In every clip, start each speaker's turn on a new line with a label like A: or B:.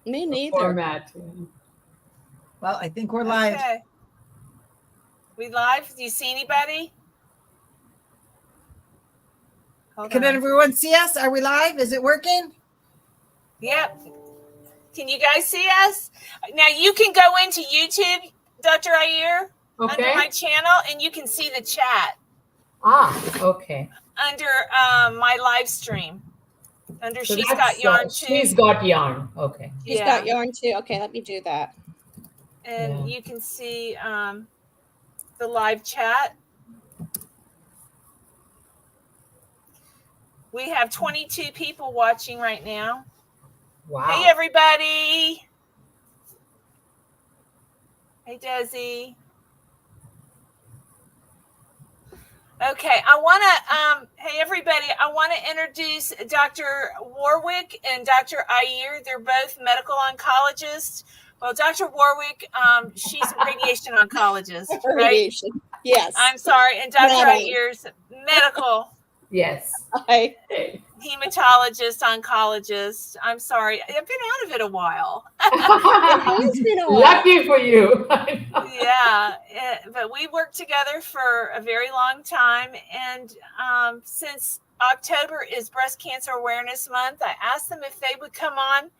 A: Me neither.
B: Format.
C: Well, I think we're live.
D: Okay. We live? Do you see anybody? Hold
C: Can
D: on.
C: everyone see us? Are we live? Is it working?
D: Yep. Can you guys see us? Now you can go into YouTube, Dr. Ayer, under my channel, and you can see the chat.
B: Okay.
D: Under my live stream. Under
B: So
D: She's Got Yarn Too.
B: She's Got Yarn. Okay.
A: She's got yarn too. Okay, let me do that.
D: And you can see the live chat. We have 22 people watching right now.
B: Wow.
D: Hey, everybody. Hey, Desi. Okay, I want to, hey, everybody, I want to introduce Dr. Warwick and Dr. Ayer. They're both medical oncologists. Well, Dr. Warwick, she's a radiation oncologist, right?
A: Radiation. Yes.
D: I'm sorry. And Dr. Ayer's medical.
B: Yes.
A: Hi.
D: Hematologist, oncologist. I'm sorry. I've been out of it a while.
A: It's been a while.
B: Lucky for you.
D: Yeah. But we worked together for a very long time. And since October is Breast Cancer Awareness Month, I asked them if they would come on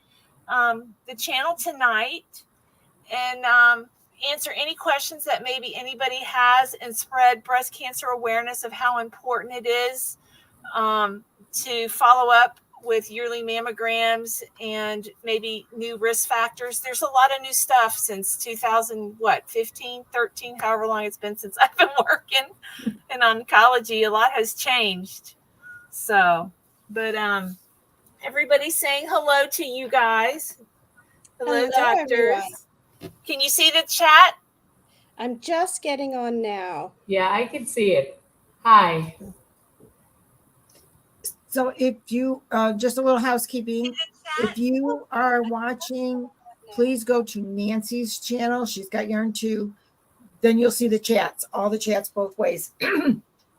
D: the channel tonight and answer any questions that maybe anybody has and spread breast cancer awareness of how important it is to follow up with yearly mammograms and maybe new risk factors. There's a lot of new stuff since 15, 13, however long it's been since I've been working in oncology. A lot has changed. So, but everybody's saying hello to you guys. Hello, doctors.
A: Everyone.
D: Can you see the chat?
A: I'm just getting on now.
B: Yeah, I can see it. Hi.
C: So if you, just a little housekeeping, if you are watching, please go to Nancy's channel. She's Got Yarn Too. Then you'll see the chats, all the chats both ways.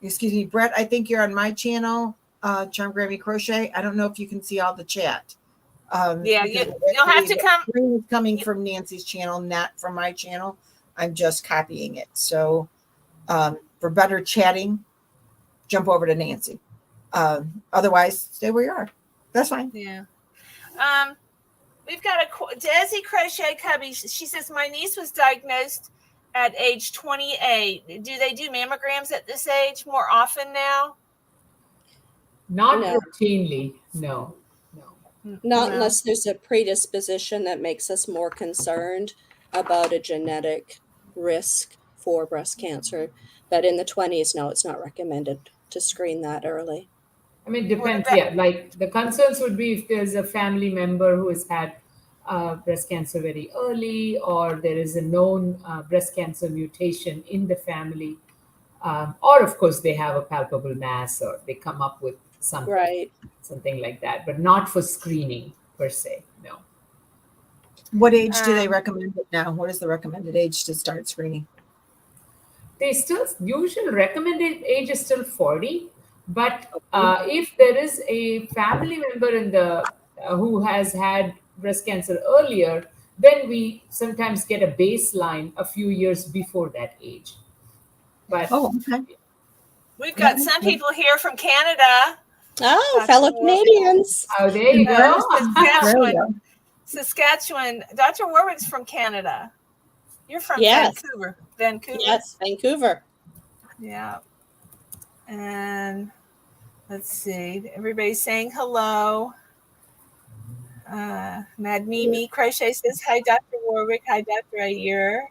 C: Excuse me, Brett, I think you're on my channel, Charm Grammy Crochet. I don't know if you can see all the chat.
D: Yeah, you'll have to come.
C: It's coming from Nancy's channel, not from my channel. I'm just copying it. So for better chatting, jump over to Nancy. Otherwise, stay where you are. That's fine.
D: Yeah. We've got a Desi Crochet Cubby. She says, my niece was diagnosed at age 28. Do they do mammograms at this age more often now?
B: Not
A: No.
B: routinely. No.
A: Not unless there's a predisposition that makes us more concerned about a genetic risk for breast cancer. But in the 20s, no, it's not recommended to screen that early.
B: I mean, it depends. Yeah, like the concerns would be if there's a family member who has had breast cancer very early, or there is a known breast cancer mutation in the family, or of course they have a palpable mass, or they come up with something,
A: Right.
B: something like that, but not for screening per se. No.
C: What age do they recommend it now? What is the recommended age to start screening?
B: They still usual recommended age is still 40, but if there is a family member in the who has had breast cancer earlier, then we sometimes get a baseline a few years before that age. But
C: okay.
D: We've got some people here from Canada.
A: Oh, fellow Canadians.
B: Oh, there you go.
D: Saskatchewan. Dr. Warwick's from Canada. You're from
A: Yes.
D: Vancouver.
A: Yes, Vancouver.
D: Yeah. And let's see. Everybody's saying hello. Mad Mimi Crochet says, hi, Dr. Warwick. Hi, Dr. Ayer.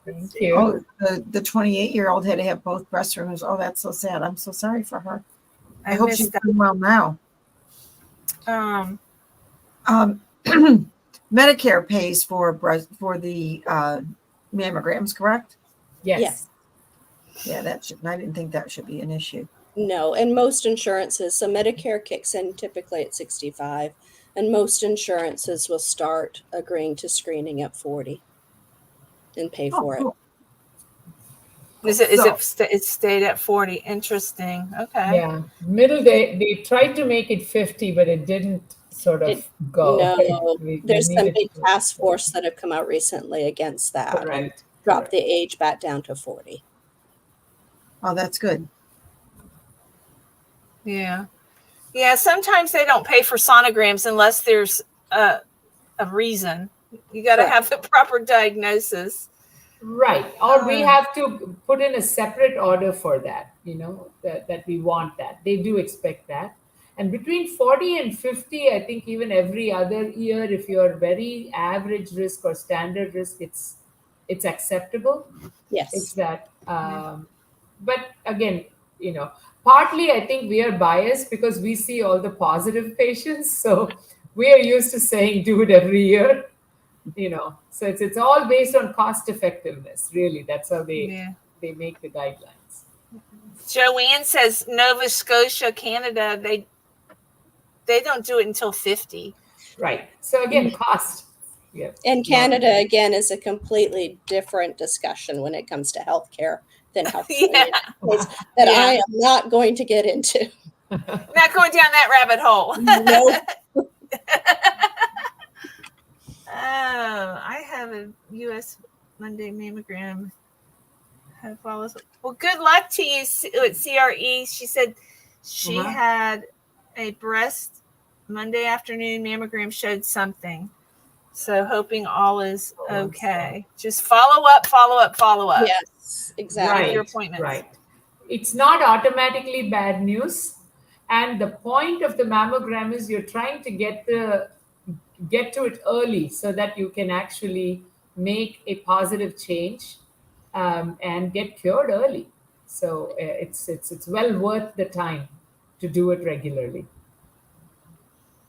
B: Thank you.
C: Oh, the 28-year-old had to have both breast removed. Oh, that's so sad. I'm so sorry for her. I hope she's doing well now. Medicare pays for the mammograms, correct?
B: Yes.
C: Yeah, I didn't think that should be an issue.
A: No, and most insurances, so Medicare kicks in typically at 65, and most insurances will start agreeing to screening at 40 and pay for
C: Cool.
D: It stayed at 40? Interesting. Okay.
B: Yeah. Middle they tried to make it 50, but it didn't sort of go.
A: No,
B: We
A: there's some
B: needed
A: big
B: to-
A: task force that have come out recently against that and
B: Correct.
A: dropped
B: Correct.
A: the age back down to 40.
C: Oh, that's good.
D: Yeah. Yeah. Sometimes they don't pay for sonograms unless there's a reason. You got to
B: Correct.
D: have the proper diagnosis.
B: Right. Or we have to put in a separate order for that, that we want that. They do expect that. And between 40 and 50, I think even every other year, if you're very average risk or standard risk, it's acceptable. It's
A: Yes.
B: that. But again, partly I think we are biased because we see all the positive patients. So we are used to saying do it every year. So it's all based on cost effectiveness, really. That's how they make the guidelines.
D: Joanne says Nova Scotia, Canada, they don't do it until 50.
B: Right. So again, cost. Yeah.
A: And Canada, again, is a completely different discussion when it comes to healthcare than healthcare
D: Yeah.
A: that I am not going to get into.
D: Not going down that rabbit hole.
A: Nope.
D: Oh, I have a U.S. Monday mammogram. Well, good luck to you with CRE. She said she had a breast Monday afternoon mammogram showed something. So hoping all is okay. Just follow up.
A: Yes, exactly.
B: Right,
D: your appointments.
B: Right. It's not automatically bad news. And the point of the mammogram is you're trying to get to it early so that you can actually make a positive change and get cured early. So it's well worth the time to do it regularly.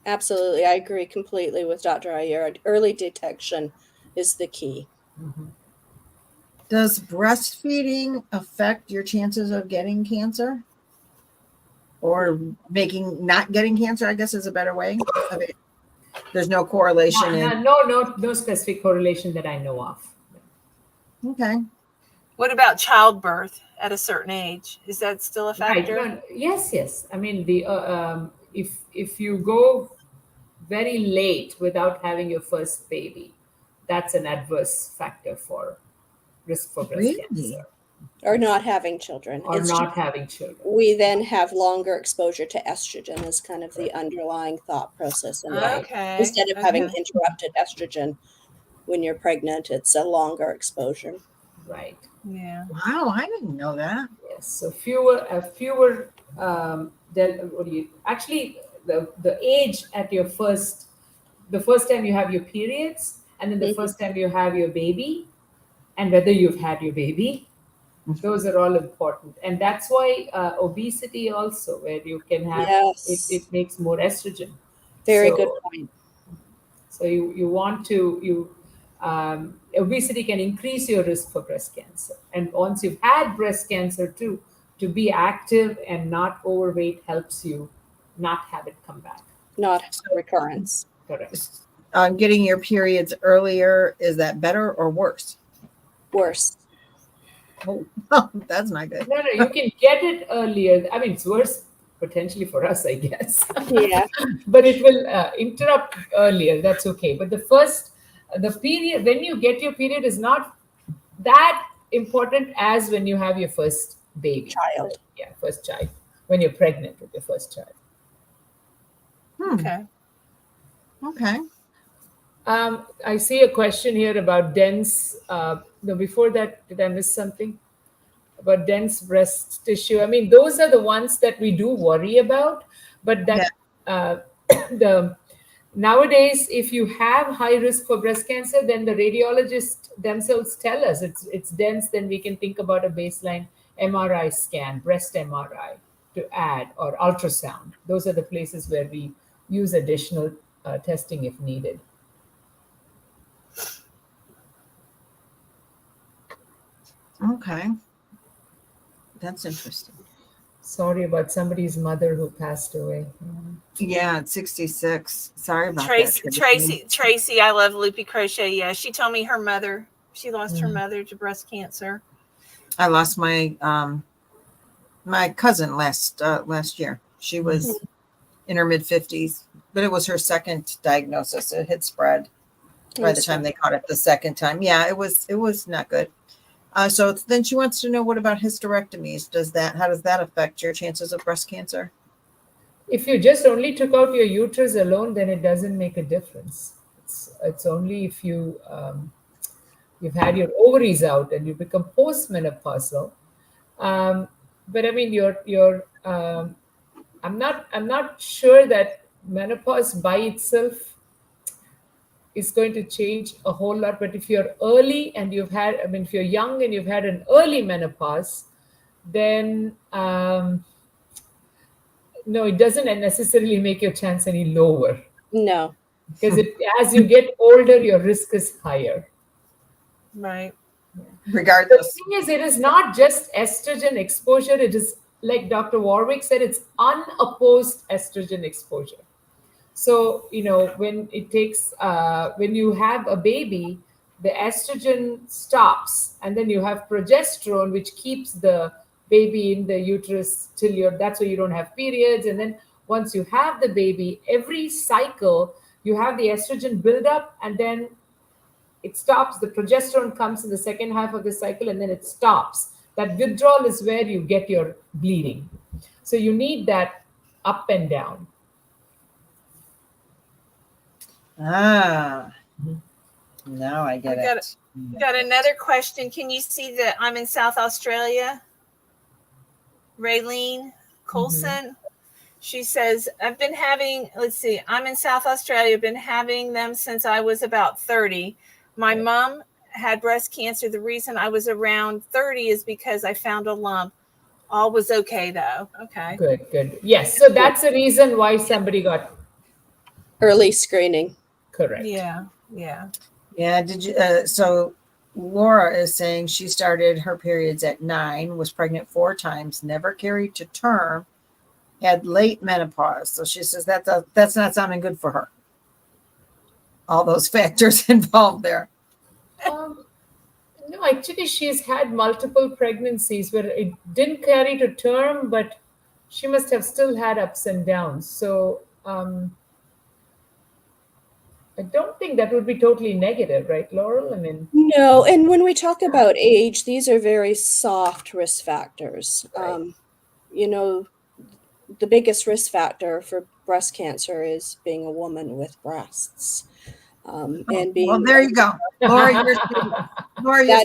A: Absolutely. I agree completely with Dr. Iyer. Early detection is the key.
B: Mm-hmm.
C: Does breastfeeding affect your chances of getting cancer? Or not getting cancer, I guess is a better way of it. There's no correlation.
B: No specific correlation that I know of.
C: Okay.
D: What about childbirth at a certain age? Is that still a factor?
B: Right. Yes. I mean, if you go very late without having your first baby, that's an adverse factor for risk for breast cancer.
A: Or not having children.
B: Having children.
A: We then have longer exposure to estrogen as kind of the underlying thought process. And instead of having interrupted estrogen when you're pregnant, it's a longer exposure.
B: Right.
D: Yeah.
C: Wow, I didn't know that.
B: Yes. So fewer. The age at the first time you have your periods, and then the first time you have your baby, and whether you've had your baby. Those are all important. And that's why obesity also, where you can have, it makes more estrogen.
A: Very good point.
B: So you want to, obesity can increase your risk for breast cancer. And once you've had breast cancer too, to be active and not overweight helps you not have it come back.
A: Not recurrence.
B: Correct.
C: Getting your periods earlier, is that better or worse?
A: Worse.
C: Oh, that's not good.
B: No, you can get it earlier. I mean, it's worse potentially for us, I guess.
A: Yeah.
B: But it will interrupt earlier. That's okay. But the period, when you get your period is not that important as when you have your first baby.
A: Child.
B: Yeah, first child. When you're pregnant with your first child.
C: Okay.
B: I see a question here about dense. Before that, did I miss something about dense breast tissue? I mean, those are the ones that we do worry about. But that nowadays, if you have high risk for breast cancer, then the radiologists themselves tell us it's dense. Then we can think about a baseline MRI scan, breast MRI to add, or ultrasound. Those are the places where we use additional testing if needed.
C: Okay. That's interesting.
B: Sorry about somebody's mother who passed away.
C: Yeah, at 66. Sorry about
D: that. Tracy, I love Loopy Crochet. Yeah, she told me she lost her mother to breast cancer.
C: I lost my my cousin last year. She was in her mid-50s, but it was her second diagnosis. It had spread by the time they caught it the second time. Yeah, it was not good. So then she wants to know, what about hysterectomies? How does that affect your chances of breast cancer?
B: If you just only took out your uterus alone, then it doesn't make a difference. It's only if you've had your ovaries out and you become postmenopausal. But I mean, I'm not sure that menopause by itself is going to change a whole lot. But if you're early and if you're young and you've had an early menopause, then no, it doesn't necessarily make your chance any lower.
A: No.
B: Because as you get older, your risk is higher.
D: Right.
C: Regardless.
B: The thing is, it is not just estrogen exposure. It is, like Dr. Warwick said, it's unopposed estrogen exposure. So, when you have a baby, the estrogen stops, and then you have progesterone, which keeps the baby in the uterus that's why you don't have periods. And then once you have the baby, every cycle, you have the estrogen build up, and then it stops. The progesterone comes in the second half of the cycle, and then it stops. That withdrawal is where you get your bleeding. So you need that up and down.
C: Now I get it.
D: Got another question. Can you see that I'm in South Australia? Raylene Colson. She says, I'm in South Australia, been having them since I was about 30. My mom had breast cancer. The reason I was around 30 is because I found a lump. All was okay though. Okay.
B: Good. Yes. So that's the reason why somebody got
A: early screening.
B: Correct.
D: Yeah.
C: Did you? So Laura is saying she started her periods at 9, was pregnant 4 times, never carried to term, had late menopause. So she says that's not sounding good for her. All those factors involved there.
B: No, actually, she's had multiple pregnancies where it didn't carry to term, but she must have still had ups and downs. So I don't think that would be totally negative, right, Laurel? I mean,
A: no. And when we talk about age, these are very soft risk factors.
B: Right.
A: The biggest risk factor for breast cancer is being a woman with breasts. And being,
C: well, there you go. Laura, you're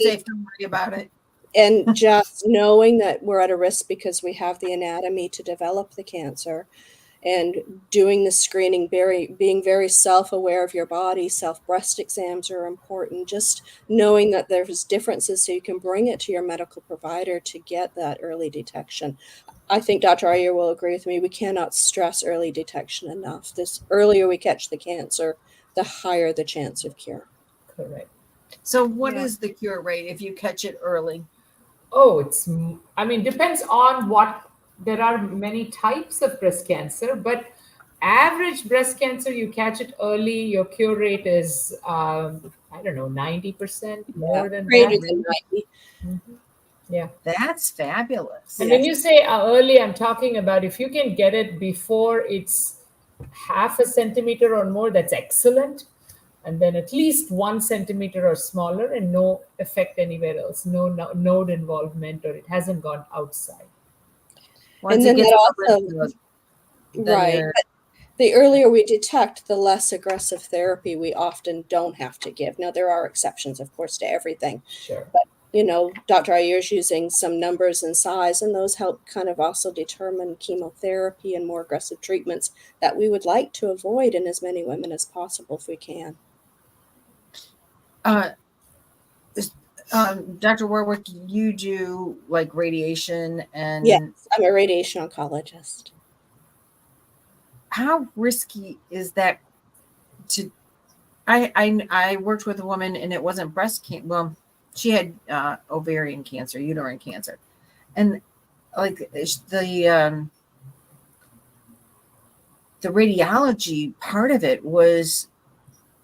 C: safe. Don't worry about it.
A: And just knowing that we're at a risk because we have the anatomy to develop the cancer, and doing the screening, being very self-aware of your body. Self-breast exams are important. Just knowing that there's differences so you can bring it to your medical provider to get that early detection. I think Dr. Iyer will agree with me. We cannot stress early detection enough. The earlier we catch the cancer, the higher the chance of cure.
B: Correct.
C: So what is the cure rate if you catch it early?
B: Oh, depends on what. There are many types of breast cancer, but average breast cancer, you catch it early, your cure rate is, 90%, more than
A: Greater
B: that.
A: than 90.
B: Mm-hmm. Yeah.
C: That's fabulous.
B: And when you say early, I'm talking about if you can get it before it's half a centimeter or more, that's excellent. And then at least 1 centimeter or smaller, and no effect anywhere else, no node involvement, or it hasn't gone outside.
C: Once
A: And then
C: it gets
A: that also, right. But the earlier we detect, the less aggressive therapy we often don't have to give. Now, there are exceptions, of course, to everything.
B: Sure.
A: But, Dr. Iyer's using some numbers and size, and those help kind of also determine chemotherapy and more aggressive treatments that we would like to avoid in as many women as possible if we can.
C: Dr. Warwick, you do like radiation and...
A: Yes, I'm a radiation oncologist.
C: How risky is that I worked with a woman, and it wasn't breast cancer. Well, she had ovarian cancer, uterine cancer. And like the radiology part of it was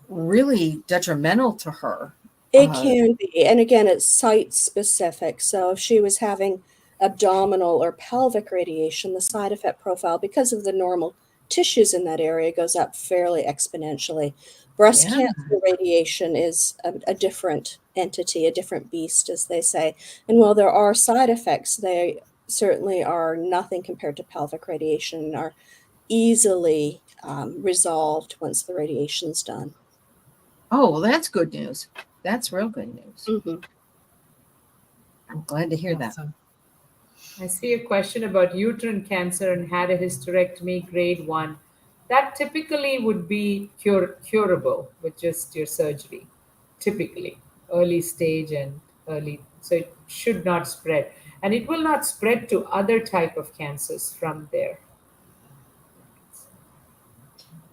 C: really detrimental to her.
A: It can be. And again, it's site specific. So if she was having abdominal or pelvic radiation, the side effect profile, because of the normal tissues in that area goes up fairly exponentially. Breast
C: Yeah.
A: cancer radiation is a different entity, a different beast, as they say. And while there are side effects, they certainly are nothing compared to pelvic radiation and are easily resolved once the radiation's done.
C: Oh, well, that's good news. That's real good news.
A: Mhm.
C: I'm glad to hear that.
B: Awesome. I see a question about uterine cancer and had a hysterectomy grade 1. That typically would be curable with just your surgery, typically early stage and early. So it should not spread. And it will not spread to other type of cancers from there.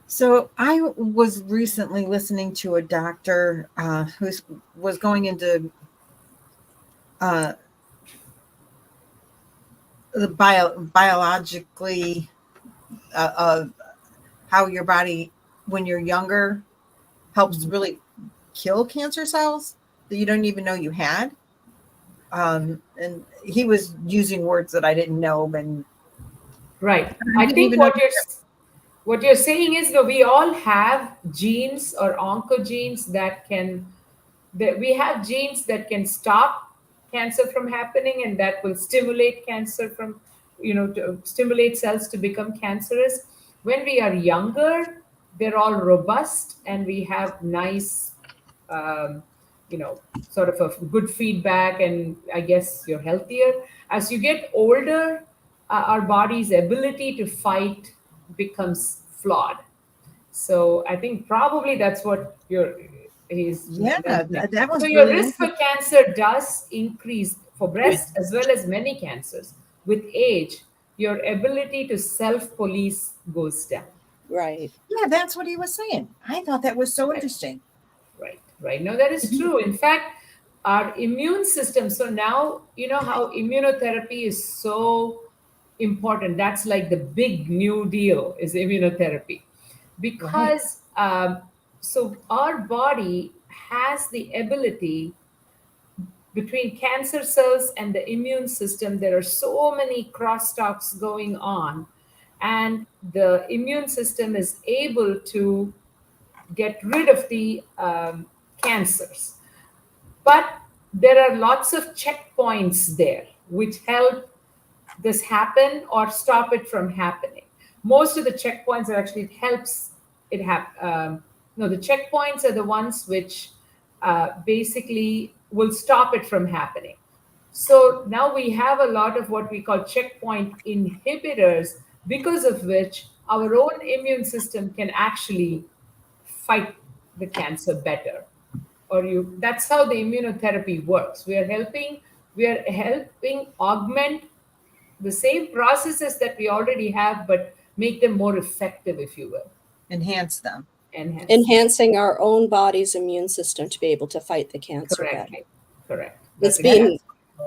C: So I was recently listening to a doctor who was going into the biologically how your body, when you're younger, helps really kill cancer cells that you don't even know you had. And he was using words that I didn't know. And
B: Right.
C: I
B: I
C: didn't
B: think
C: even know.
B: what you're saying is that we all have genes or oncogenes that we have genes that can stop cancer from happening and that will stimulate cancer from, to stimulate cells to become cancerous. When we are younger, they're all robust and we have nice, um, sort of a good feedback, and I guess you're healthier. As you get older, our body's ability to fight becomes flawed. So I think probably that's what he's
C: Yeah,
B: mentioning.
C: that was
B: So your
C: really
B: risk for cancer does increase for breast as well as many cancers. With age, your ability to self-police goes down.
A: Right.
C: Yeah, that's what he was saying. I thought that was so
B: Right.
C: interesting.
B: Right. No, that is true. In fact, our immune system. So now, you know how immunotherapy is so important. That's like the big new deal is immunotherapy. Because so our body has the ability between cancer cells and the immune system. There are so many crosstalks going on, and the immune system is able to get rid of the cancers. But there are lots of checkpoints there which help this happen or stop it from happening. Most of the checkpoints are actually, it helps it happen. No, the checkpoints are the ones which basically will stop it from happening. So now we have a lot of what we call checkpoint inhibitors, because of which our own immune system can actually fight the cancer better. That's how the immunotherapy works. We are helping augment the same processes that we already have, but make them more effective, if you will.
C: Enhance them.
A: Enhancing our own body's immune system to be able to fight the cancer better.
B: Correct.
A: It's been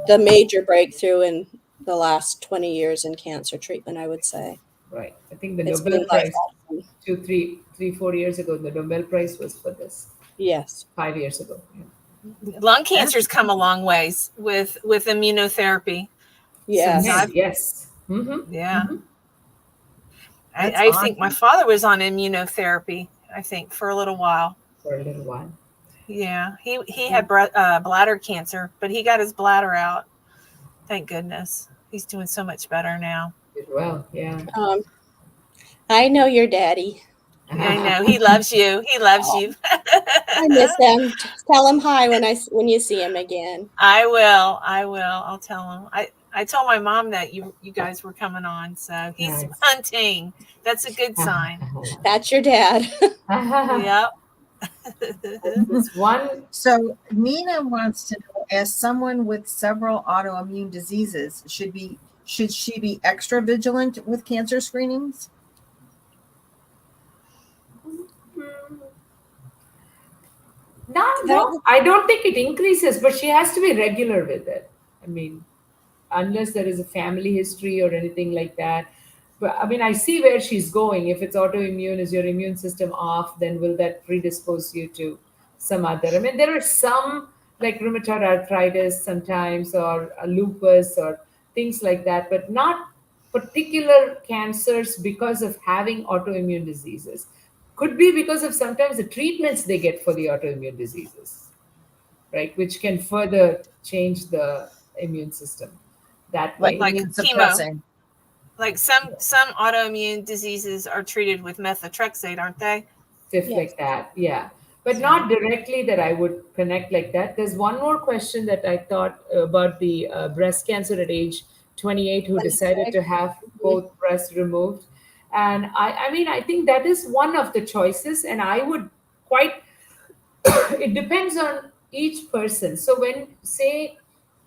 A: the major breakthrough in the last 20 years in cancer treatment, I would say.
B: Right. I think the
A: It's
B: Nobel
A: been
B: Prize
A: life-changing.
B: 4 years ago, the Nobel Prize was for this.
A: Yes.
B: 5 years ago. Yeah.
D: Lung cancer's come a long ways with immunotherapy.
A: Yes.
B: Yes. Mm-hmm.
D: Yeah.
B: Mm-hmm.
D: I think my father was on immunotherapy, I think, for a little while. Yeah. He had bladder cancer, but he got his bladder out. Thank goodness. He's doing so much better now.
B: Well, yeah.
A: I know your daddy.
D: I know. He loves you. He loves you.
A: I miss him. Tell him hi when you see him again.
D: I will. I'll tell him. I told my mom that you guys were coming on, so he's
B: Nice.
D: hunting. That's a good sign.
A: That's your dad.
D: Yep.
B: This one.
C: So Nina wants to know, as someone with several autoimmune diseases, should she be extra vigilant with cancer screenings?
B: No, I don't think it increases, but she has to be regular with it. I mean, unless there is a family history or anything like that. But I mean, I see where she's going. If it's autoimmune, is your immune system off, then will that predispose you to some other? I mean, there are some like rheumatoid arthritis sometimes, or lupus, or things like that, but not particular cancers because of having autoimmune diseases. Could be because of sometimes the treatments they get for the autoimmune diseases, right? Which can further change the immune system that
C: Like
B: way.
D: Like
C: immune
D: chemo.
C: suppressing.
D: Like some autoimmune diseases are treated with methotrexate, aren't they?
B: Stuff
A: Yes.
B: like that, yeah. But not directly that I would connect like that. There's one more question that I thought about the breast cancer at age 28 who decided to have both breasts removed. And I mean, I think that is one of the choices, and I would quite it depends on each person. So when say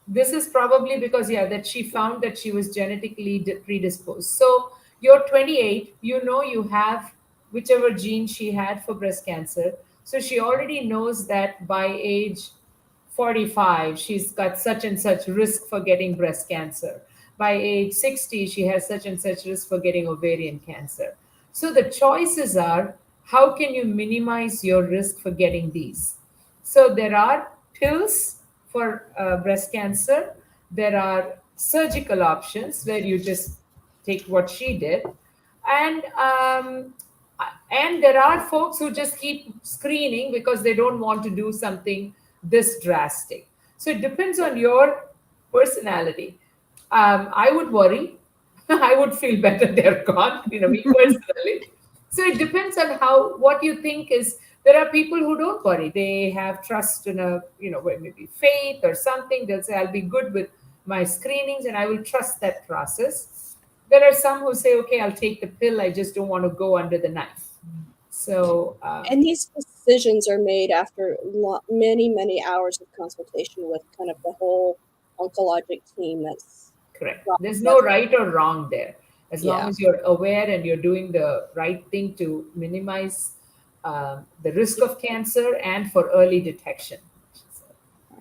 B: this is probably because yeah that she found that she was genetically predisposed. So you're 28, you know you have whichever gene she had for breast cancer. So she already knows that by age 45 she's got such and such risk for getting breast cancer. By age 60 she has such and such risk for getting ovarian cancer. So the choices are how can you minimize your risk for getting these. So there are pills for breast cancer. There are surgical options where you just take what she did, and there are folks who just keep screening because they don't want to do something this drastic. So it depends on your personality. I would worry. I would feel better they're gone. Me personally. So it depends on how what you think is. There are people who don't worry. They have trust in a maybe faith or something. They'll say I'll be good with my screenings and I will trust that process. There are some who say, okay, I'll take the pill. I just don't want to go under the knife. So
A: And these decisions are made after many, many hours of consultation with kind of the whole oncologic team. That's
B: correct. There's no right or wrong there. As long
A: Yeah.
B: as you're aware and you're doing the right thing to minimize the risk of cancer and for early detection.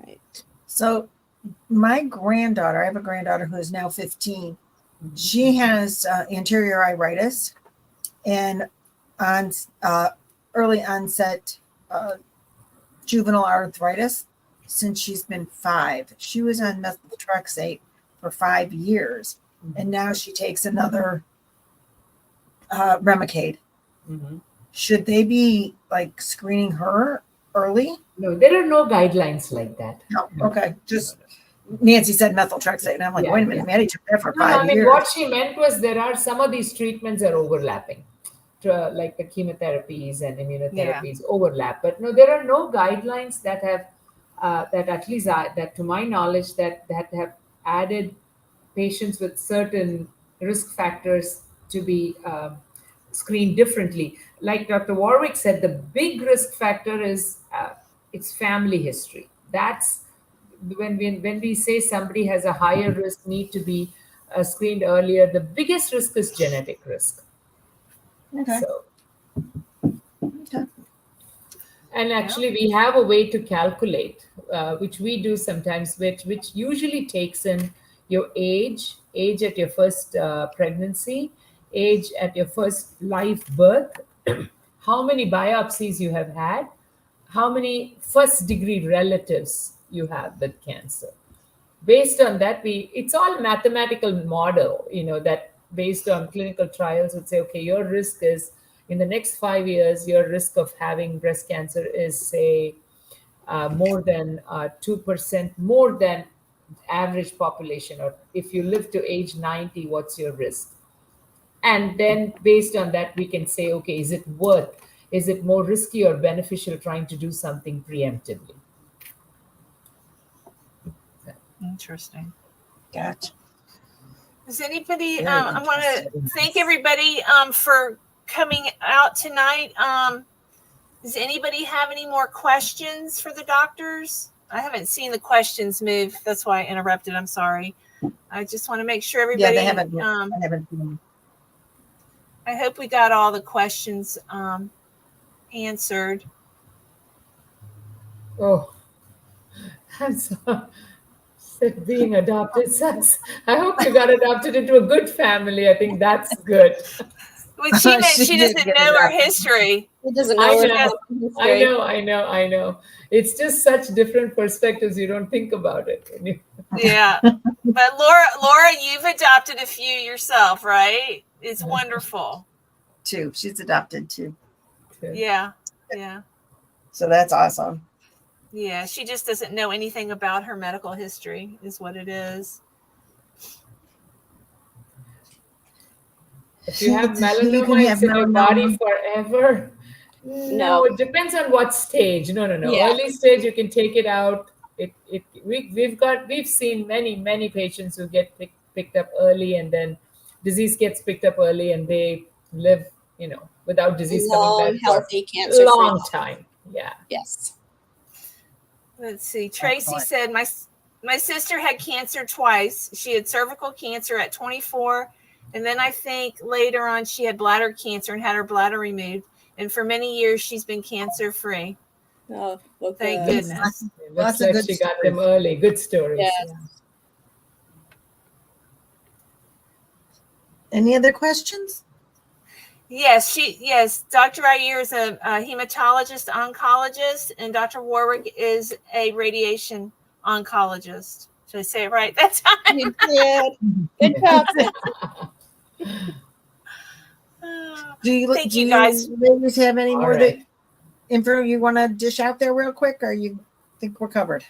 A: right.
C: So my granddaughter, I have a granddaughter who is now 15. She has anterior iritis and on early onset juvenile arthritis since she's been 5. She was on methotrexate for 5 years, and now she takes another Remicade.
B: Mm-hmm.
C: Should they be like screening her early?
B: No, there are no guidelines like that.
C: No. Okay. Just Nancy said methotrexate, and I'm like,
B: Yeah,
C: wait a minute, Maddie took that for
B: No,
C: 5 years.
B: what she meant was there are some of these treatments are overlapping, like the chemotherapies and immunotherapies overlap. But no, there are no guidelines that have that at least that to my knowledge that have added patients with certain risk factors to be screened differently. Like Dr. Warwick said, the big risk factor is its family history. That's when we say somebody has a higher risk, need to be screened earlier. The biggest risk is genetic risk.
C: Okay.
B: So,
C: Okay.
B: and actually, we have a way to calculate, which we do sometimes, which usually takes in your age at your first pregnancy, age at your first live birth, how many biopsies you have had, how many first degree relatives you have with cancer. Based on that, it's all mathematical model, that based on clinical trials would say, okay, your risk is in the next 5 years, your risk of having breast cancer is say more than 2% more than average population. Or if you live to age 90, what's your risk? And then based on that, we can say, okay, is it more risky or beneficial trying to do something preemptively?
D: Interesting.
C: Gotcha.
D: Does anybody?
C: Very
D: I want to
C: interesting.
D: thank everybody for coming out tonight. Does anybody have any more questions for the doctors? I haven't seen the questions move. That's why I interrupted. I'm sorry. I just want to make sure everybody.
C: Yeah, they haven't. I haven't seen.
D: I hope we got all the questions answered.
B: Oh, I'm so being adopted sucks. I hope you got adopted into a good family. I think that's good.
D: What she meant,
C: She
D: she
C: did
D: doesn't
C: get
D: know her
C: adopted.
D: history.
A: He doesn't
B: I
A: know.
B: know.
A: her history.
B: I know. It's just such different perspectives. You don't think about it.
D: Yeah. But Laura, you've adopted a few yourself, right? It's wonderful.
C: Too. She's adopted too.
D: Yeah. Yeah.
C: So that's awesome.
D: Yeah. She just doesn't know anything about her medical history, is what it is.
B: If you have
C: You can
B: melanoma,
C: have
B: it's in your body
C: melanoma.
B: forever. No, it depends on what stage. No.
A: Yeah.
B: Early stage, you can take it out. We've seen many patients who get picked up early, and then disease gets picked up early, and they live, without disease coming
A: Long,
B: back for
A: healthy,
B: a
A: cancer-free
B: long
A: life.
B: time. Yeah.
A: Yes.
D: Let's see. Tracy
C: Excellent.
D: said, my sister had cancer twice. She had cervical cancer at 24. And then I think later on she had bladder cancer and had her bladder removed. And for many years, she's been cancer free.
A: Oh, well,
D: Thank
A: good.
D: goodness.
B: It
C: Lots
B: looks
C: of
B: like
C: good
B: she got
C: stories.
B: them early. Good stories.
A: Yes.
B: Yeah.
C: Any other questions?
D: Yes. Dr. Ayer is a hematologist oncologist, and Dr. Warwick is a radiation oncologist. Did I say it right that time?
A: You did. Good job.
D: Thank you, guys.
C: ladies have any
B: All
C: more
B: right.
C: info you want to dish out there real quick, or you think we're covered?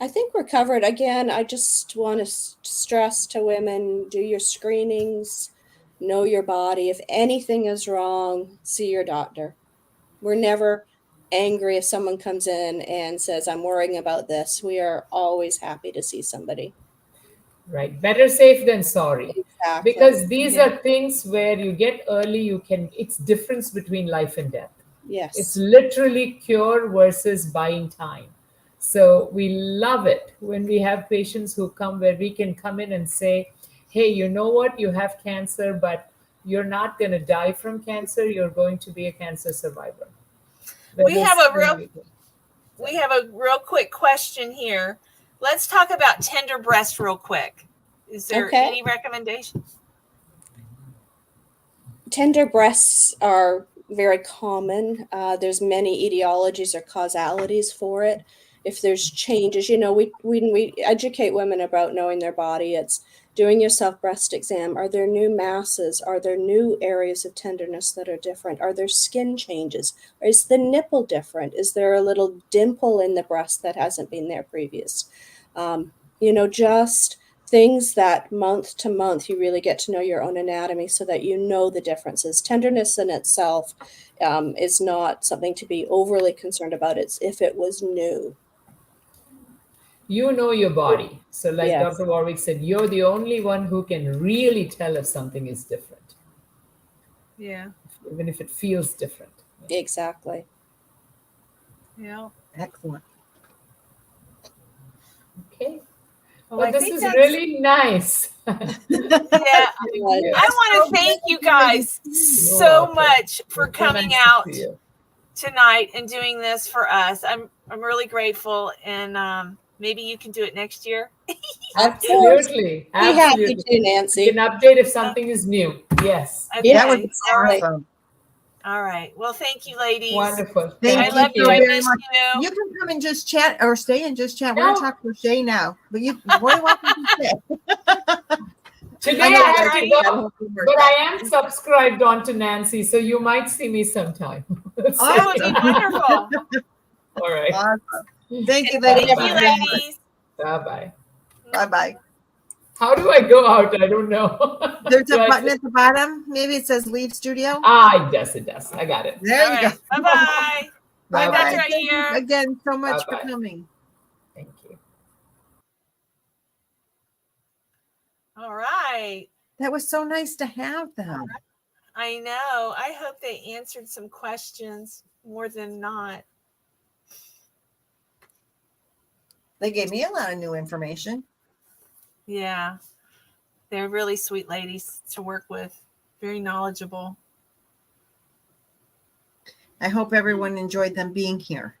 A: I think we're covered. Again, I just want to stress to women, do your screenings, know your body. If anything is wrong, see your doctor. We're never angry if someone comes in and says, I'm worrying about this. We are always happy to see somebody.
B: Right. Better safe than sorry.
A: Exactly.
B: Because these are things where you get early, it's difference between life and death.
A: Yes.
B: It's literally cure versus buying time. So we love it when we have patients who come where we can come in and say, hey, you know what? You have cancer, but you're not going to die from cancer. You're going to be a cancer survivor.
D: We have a real quick question here. Let's talk about tender breast real quick. Is there any recommendations?
A: Tender breasts are very common. There's many etiologies or causalities for it. If there's changes, when we educate women about knowing their body, it's doing your self-breast exam. Are there new masses? Are there new areas of tenderness that are different? Are there skin changes? Is the nipple different? Is there a little dimple in the breast that hasn't been there previous? Just things that month to month you really get to know your own anatomy so that you know the differences. Tenderness in itself is not something to be overly concerned about. It's if it was new.
B: You know your body. So like
A: Yes.
B: Dr. Warwick said, you're the only one who can really tell if something is different.
D: Yeah.
B: Even if it feels different.
A: Exactly.
D: Yeah.
C: Excellent.
B: Okay.
D: Well,
B: this is really nice.
D: Yeah. I want to thank you guys so much for coming out tonight and doing this for us. I'm really grateful, and maybe you can do it next year.
B: Absolutely.
A: We have to do, Nancy.
B: You can update if something is new. Yes.
D: Okay.
C: That would be awesome.
D: All right. Well, thank you, ladies.
B: Wonderful.
C: Thank
D: I love you. I miss you.
C: You can come and just chat or stay and just chat. We're
B: No.
C: going to talk crochet now, but you're welcome to stay.
B: Today
C: I
B: I
C: know
B: have
C: that's
B: to
C: right.
B: go, but I am subscribed on to Nancy, so you might see me sometime.
D: That would be wonderful.
B: All right.
C: Awesome. Thank you, ladies.
D: Thank you, ladies.
B: Bye-bye.
C: Bye-bye.
B: How do I go out? I don't know.
C: There's a button at the bottom. Maybe it says leave studio.
B: It does. I got it.
C: There you go.
D: Bye-bye.
C: Bye-bye.
D: Dr.
C: Thank you
D: Ayer.
C: again so much
B: Bye-bye.
C: for coming.
B: Thank you.
D: All right.
C: That was so nice to have them.
D: I know. I hope they answered some questions more than not.
C: They gave me a lot of new information.
D: Yeah. They're really sweet ladies to work with. Very knowledgeable.
C: I hope everyone enjoyed them being here.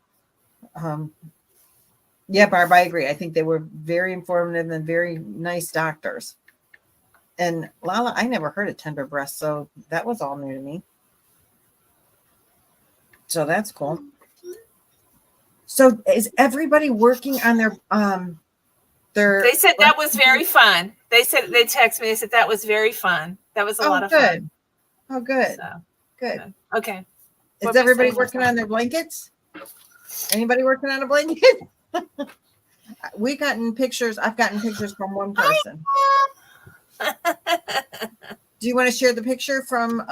C: Yeah, Barb, I agree. I think they were very informative and very nice doctors. And Lala, I never heard of tender breast, so that was all new to me. So that's cool. So is everybody working on their
D: They said that was very fun. They texted me. They said that was very fun. That was a lot of fun.
C: Oh, good.
D: So,
C: Good.
D: okay.
C: Is everybody working on their blankets? Anybody working on a blanket? I've gotten pictures from one person. Do you want to share the picture from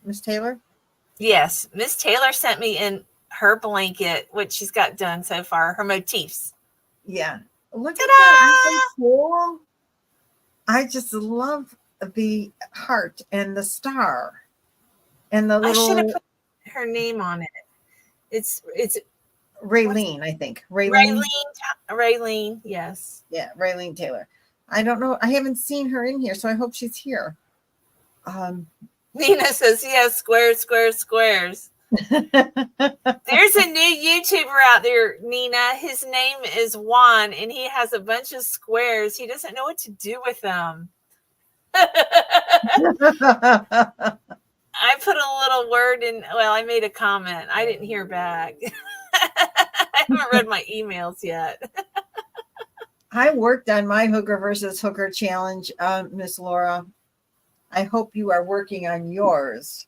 C: Miss Taylor?
D: Yes. Miss Taylor sent me in her blanket, what she's got done so far, her motifs.
C: Yeah. Look at that. Isn't that cool? I just love the heart and the star and the little.
D: I should have put her name on it. It's
C: Raylene, I think.
D: Raylene, yes.
C: Yeah, Raylene Taylor. I don't know. I haven't seen her in here, so I hope she's here.
D: Nina says, yes, squares. There's a new YouTuber out there, Nina. His name is Juan, and he has a bunch of squares. He doesn't know what to do with them. I put a little word in. Well, I made a comment. I didn't hear back. I haven't read my emails yet.
C: I worked on my hooker versus hooker challenge, Miss Laura. I hope you are working on yours.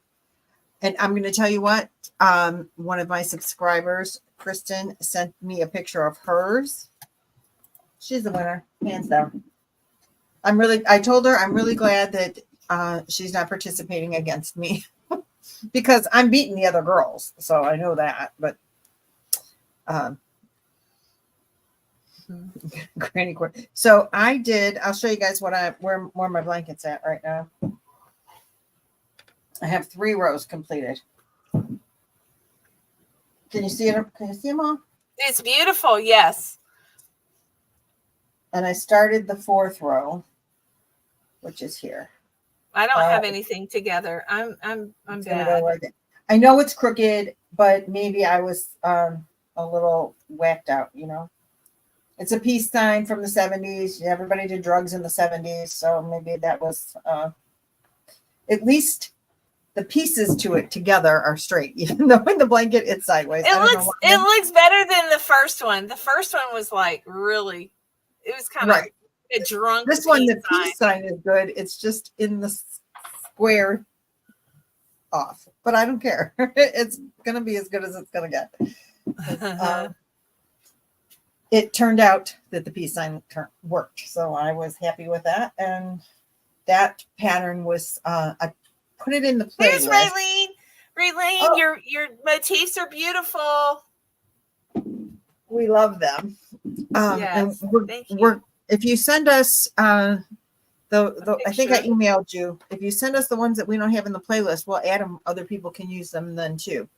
C: And I'm going to tell you what, one of my subscribers, Kristen, sent me a picture of hers. She's the winner, hands down. I told her I'm really glad that she's not participating against me because I'm beating the other girls. So I know that, but Granny Court. So I'll show you guys where my blanket's at right now. I have 3 rows completed. Can you see it? Can you see them all?
D: It's beautiful, yes.
C: And I started the 4th row, which is here.
D: I don't have anything together. I'm bad.
C: Like I know it's crooked, but maybe I was a little whacked out, you know. It's a peace sign from the 70s. Everybody did drugs in the 70s, so maybe that was at least the pieces to it together are straight, even though in the blanket it's sideways.
D: It looks better than the first one. The first one was like really, it was kind of a drunk.
C: This one, the peace sign is good. It's just in the square off, but I don't care. It's gonna be as good as it's gonna get. It turned out that the peace sign worked, so I was happy with that. And that pattern was I put it in the playlist.
D: Here's Raylene. Raylene, your motifs are beautiful.
C: We love them.
D: Yes,
C: and
D: thank you.
C: If you send us I think I emailed you. If you send us the ones that we don't have in the playlist, we'll add them. Other people can use them then too.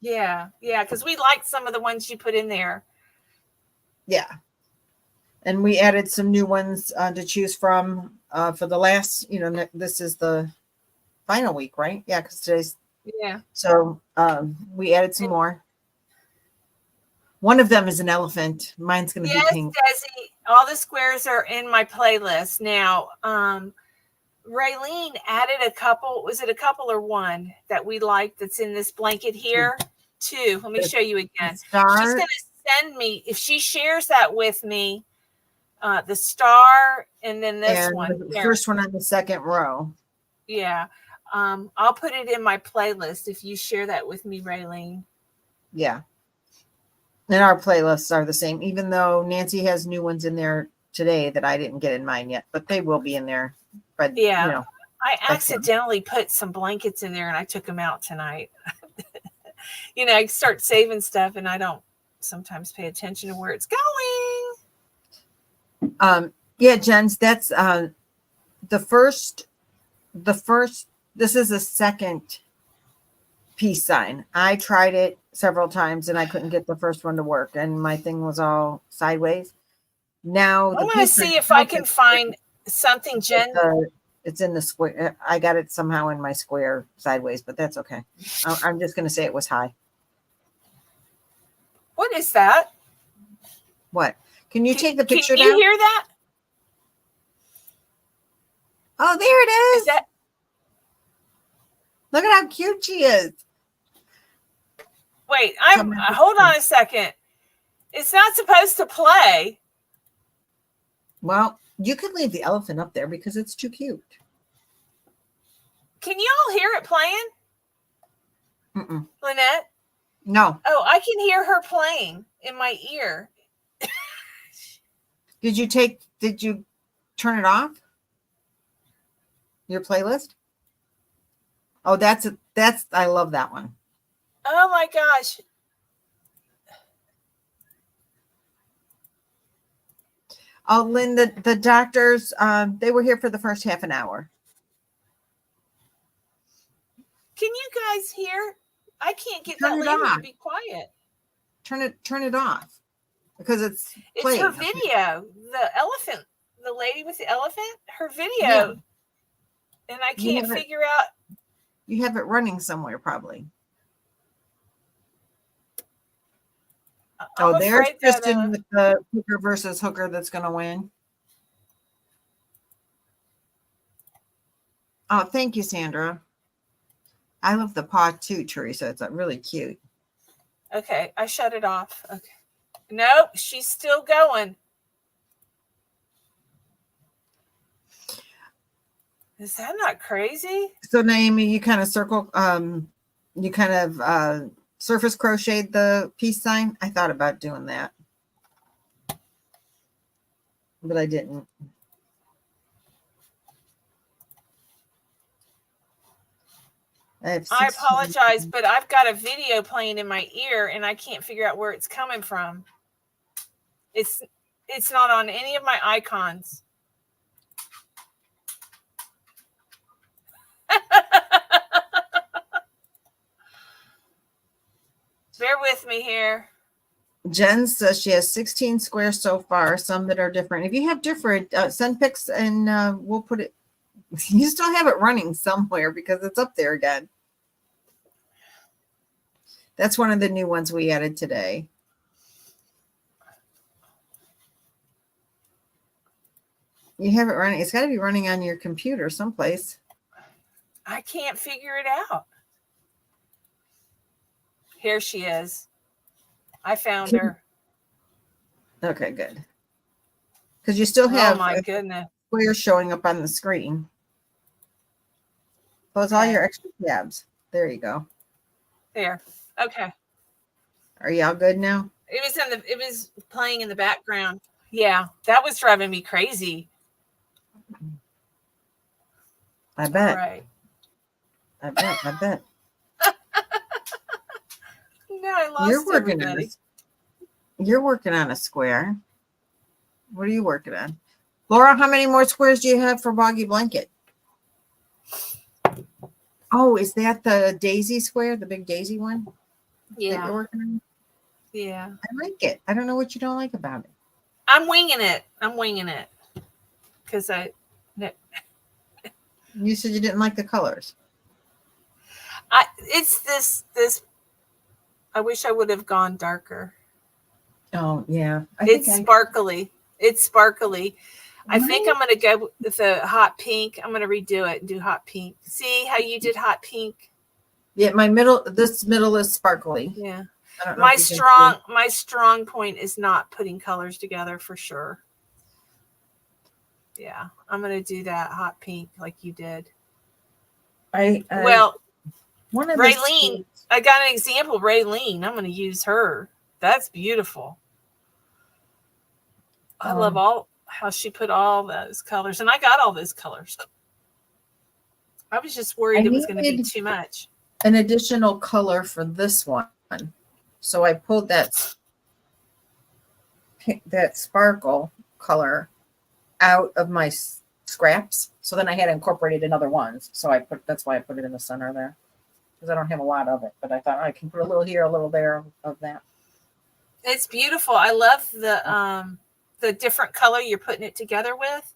D: Yeah, because we liked some of the ones you put in there.
C: Yeah. And we added some new ones to choose from for the last, this is the final week, right? Yeah, because today's.
D: Yeah.
C: So we added some more. One of them is an elephant. Mine's going to be pink.
D: Yes, Desi, all the squares are in my playlist. Now, Raylene added a couple. Was it a couple or one that we liked that's in this blanket here? 2. Let me show you again. She's going to send me, if she shares that with me, the star and then this one.
C: The first one on the 2nd row.
D: Yeah. I'll put it in my playlist if you share that with me, Raylene.
C: Yeah. And our playlists are the same, even though Nancy has new ones in there today that I didn't get in mine yet, but they will be in there. But
D: yeah, I accidentally put some blankets in there and I took them out tonight. I start saving stuff and I don't sometimes pay attention to where it's going.
C: Yeah, Jens, that's the first. This is a second peace sign. I tried it several times and I couldn't get the first one to work, and my thing was all sideways. Now
D: I want to see if I can find something, Jen.
C: It's in the square. I got it somehow in my square sideways, but that's okay. I'm just going to say it was high.
D: What is that?
C: What? Can you take the picture down?
D: Can you hear that?
C: Oh, there it is.
D: Is that
C: Look at how cute she is.
D: wait, hold on a second. It's not supposed to play.
C: Well, you could leave the elephant up there because it's too cute.
D: Can you all hear it playing?
C: Mm-mm.
D: Lynette?
C: No.
D: Oh, I can hear her playing in my ear.
C: Did you turn it off? Your playlist? Oh, I love that one.
D: Oh my gosh.
C: Oh, Lynn, the doctors, they were here for the first half an hour.
D: Can you guys hear? I can't get
C: Turn
D: that
C: it
D: lady
C: off.
D: to be quiet.
C: Turn it off because it's
D: It's her
C: playing.
D: video. The elephant, the lady with the elephant, her video.
C: Yeah.
D: And I
C: You
D: can't
C: have it-
D: figure out.
C: You have it running somewhere, probably.
D: I'm
C: There's
D: afraid
C: Kristen
D: that,
C: with the hooker versus hooker that's going to win. Oh, thank you, Sandra. I love the paw too, Teresa. It's really cute.
D: okay, I shut it off. Okay. Nope, she's still going. Is that not crazy?
C: So, Naomi, you kind of surface crocheted the peace sign. I thought about doing that, but I didn't.
D: I apologize, but I've got a video playing in my ear and I can't figure out where it's coming from. It's not on any of my icons. Bear with me here.
C: Jen says she has 16 squares so far, some that are different. If you have different, send pics and we'll put it. You still have it running somewhere because it's up there again. That's one of the new ones we added today. You have it running. It's got to be running on your computer someplace.
D: I can't figure it out. Here she is. I found her.
C: Okay, good. Because you still have
D: Oh my goodness.
C: squares showing up on the screen. Close all your extra tabs. There you go.
D: There. Okay.
C: Are y'all good now?
D: It was playing in the background. Yeah, that was driving me crazy.
C: I bet.
D: All right.
C: I bet.
D: No, I lost everybody.
C: You're working on a square. What are you working on? Laura, how many more squares do you have for Boggy Blanket? Oh, is that the daisy square, the big daisy one? That you're
D: Yeah.
C: working on?
D: Yeah.
C: I like it. I don't know what you don't like about it.
D: I'm winging it. Because
C: You said you didn't like the colors.
D: it's this I wish I would have gone darker.
C: Oh, yeah.
D: It's sparkly. I think I'm going to go with the hot pink. I'm going to redo it and do hot pink. See how you did hot pink?
C: Yeah, this middle is sparkly.
D: Yeah.
C: I don't know
D: My
C: if you can see.
D: strong point is not putting colors together for sure. Yeah, I'm going to do that hot pink like you did. Well,
C: one of
D: Raylene, I got an example. Raylene, I'm going to use her. That's beautiful. I love how she put all those colors, and I got all those colors. I was just worried it was going to be too much.
C: An additional color for this one, so I pulled that sparkle color out of my scraps. So then I had incorporated in other ones. So that's why I put it in the center there, because I don't have a lot of it. But I thought I can put a little here, a little there of that.
D: It's beautiful. I love the different color you're putting it together with.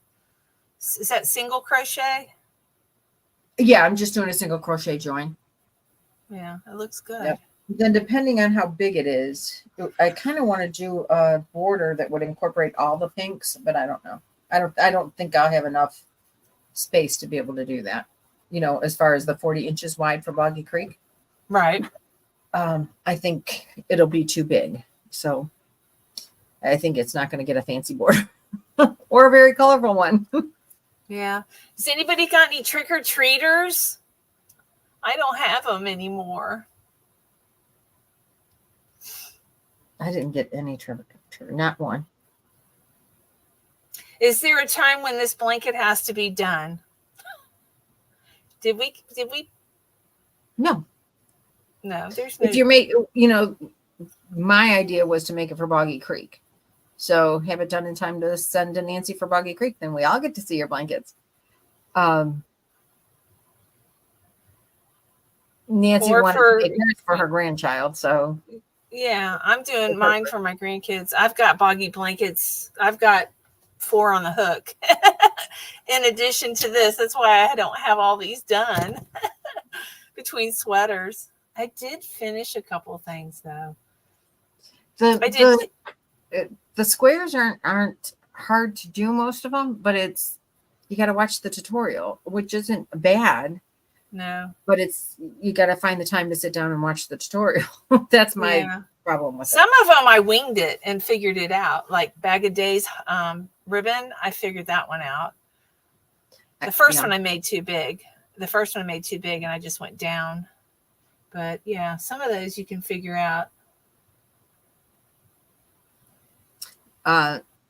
D: Is that single crochet?
C: Yeah, I'm just doing a single crochet join.
D: Yeah, it looks good.
C: Yep. Then depending on how big it is, I kind of want to do a border that would incorporate all the pinks, but I don't know. I don't think I'll have enough space to be able to do that. You know, as far as the 40 inches wide for Boggy Creek,
D: Right.
C: I think it'll be too big. So I think it's not going to get a fancy border or a very colorful one.
D: Yeah. Has anybody got any trick or treaters? I don't have them anymore.
C: I didn't get any not one.
D: Is there a time when this blanket has to be done? Did we?
C: No.
D: No, there's no.
C: If you make, you know, my idea was to make it for Boggy Creek. So have it done in time to send to Nancy for Boggy Creek. Then we all get to see your blankets. Nancy wanted to make hers for her grandchild. So
D: yeah, I'm doing mine for my grandkids. I've got Boggy blankets. I've got 4 on the hook. In addition to this, that's why I don't have all these done between sweaters. I did finish a couple things though.
C: The squares aren't hard to do, most of them, but you got to watch the tutorial, which isn't bad.
D: No,
C: but you got to find the time to sit down and watch the tutorial. That's my problem with
D: some of them. I winged it and figured it out. Like Bag of Days ribbon, I figured that one out. The first one I made too big. And I just went down. But yeah, some of those you can figure out.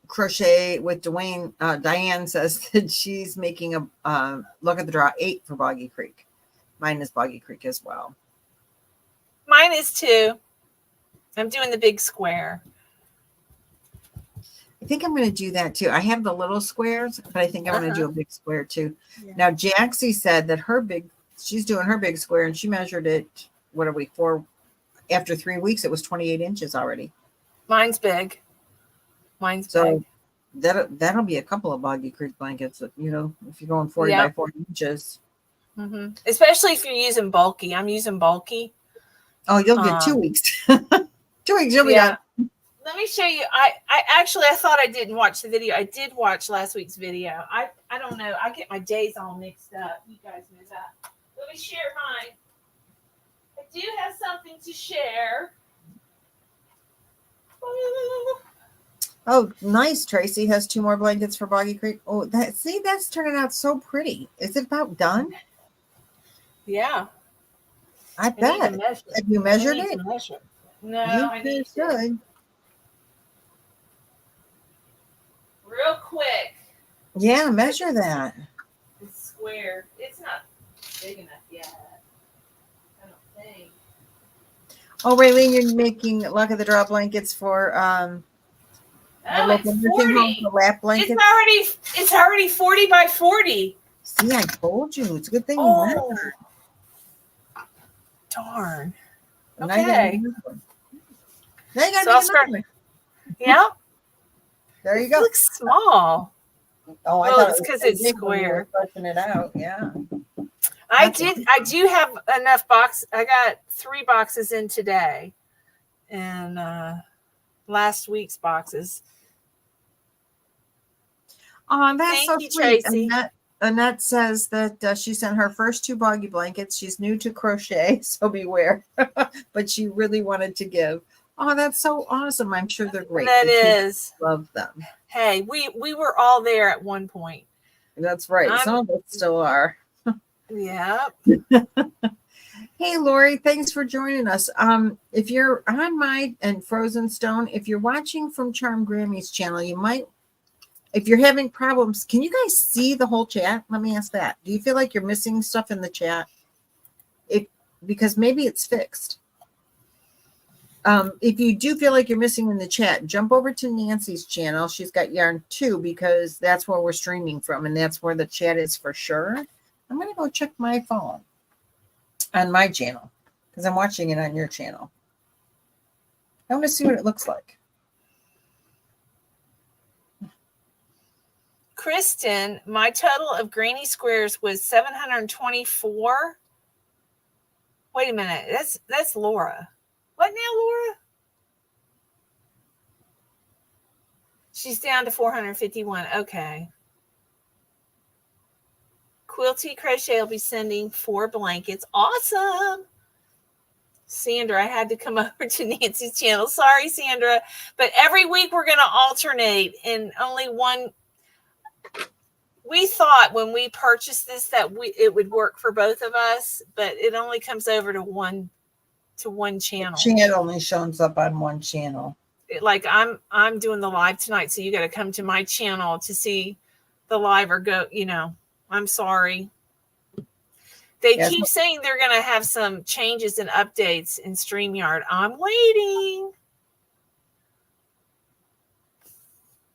C: Crochet with Dwayne. Diane says that she's making a look at the draw 8 for Boggy Creek. Mine is Boggy Creek as well.
D: Mine is too. I'm doing the big square.
C: I think I'm going to do that too. I have the little squares, but I think I'm going to do a big square too. Yeah. Now, Jaxie said that she's doing her big square, and she measured it. What are we for? After 3 weeks, it was 28 inches already.
D: Mine's big. Big.
C: That'll be a couple of Boggy Creek blankets. You know, if you're going 40 by 40 inches.
D: Mm-hmm. Especially if you're using bulky. I'm using bulky.
C: Oh, you'll get 2 weeks. 2 weeks, you'll be done.
D: Let me show you. I thought I didn't watch the video. I did watch last week's video. I don't know. I get my days all mixed up. You guys know that. Let me share mine. I do have something to share.
C: Oh, nice. Tracy has 2 more blankets for Boggy Creek. Oh, that's turning out so pretty. Is it about done?
D: Yeah.
C: I bet. Have you measured it?
D: No, I need to. Real quick.
C: Yeah, measure that.
D: It's square. It's not big enough yet. I don't think.
C: Oh, Raylene, you're making Luck of the Draw blankets for
D: the local nursing home,
C: the lap blankets.
D: It's already 40 by 40.
C: See, I told you. It's a good thing
D: you
C: measured.
D: Darn.
C: Okay. Now you got
D: to make another one. Yeah.
C: There you go.
D: It looks small.
C: Oh, I thought
D: it's because it's square.
C: Stretching it out. Yeah.
D: I do have enough box. I got 3 boxes in today, and last week's boxes.
C: Oh, that's
D: Thank
C: so
D: you,
C: sweet.
D: Tracy.
C: Annette says that she sent her first 2 Boggy blankets. She's new to crochet, so beware. But she really wanted to give. Oh, that's so awesome. I'm sure they're great.
D: That is.
C: Love them.
D: Hey, we were all there at one point.
C: That's right. Some of us still are.
D: Yeah.
C: Hey, Lori, thanks for joining us. If you're on my and Frozen Stone, if you're watching from Charm Grammy's channel, you might, if you're having problems, can you guys see the whole chat? Let me ask that. Do you feel like you're missing stuff in the chat? Because maybe it's fixed. If you do feel like you're missing in the chat, jump over to Nancy's channel. She's got Yarn 2 because that's where we're streaming from, and that's where the chat is for sure. I'm going to go check my phone on my channel because I'm watching it on your channel. I want to see what it looks like.
D: Kristen, my total of granny squares was 724. Wait a minute. That's Laura. What now, Laura? She's down to 451. Okay. Quilty Crochet will be sending 4 blankets. Awesome. Sandra, I had to come over to Nancy's channel. Sorry, Sandra. But every week we're going to alternate, and only one. We thought when we purchased this that it would work for both of us, but it only comes over to one channel.
C: It only shows up on one channel.
D: Like I'm doing the live tonight, so you got to come to my channel to see the live or go. I'm sorry. They keep saying they're going to have some changes and updates in StreamYard. I'm waiting.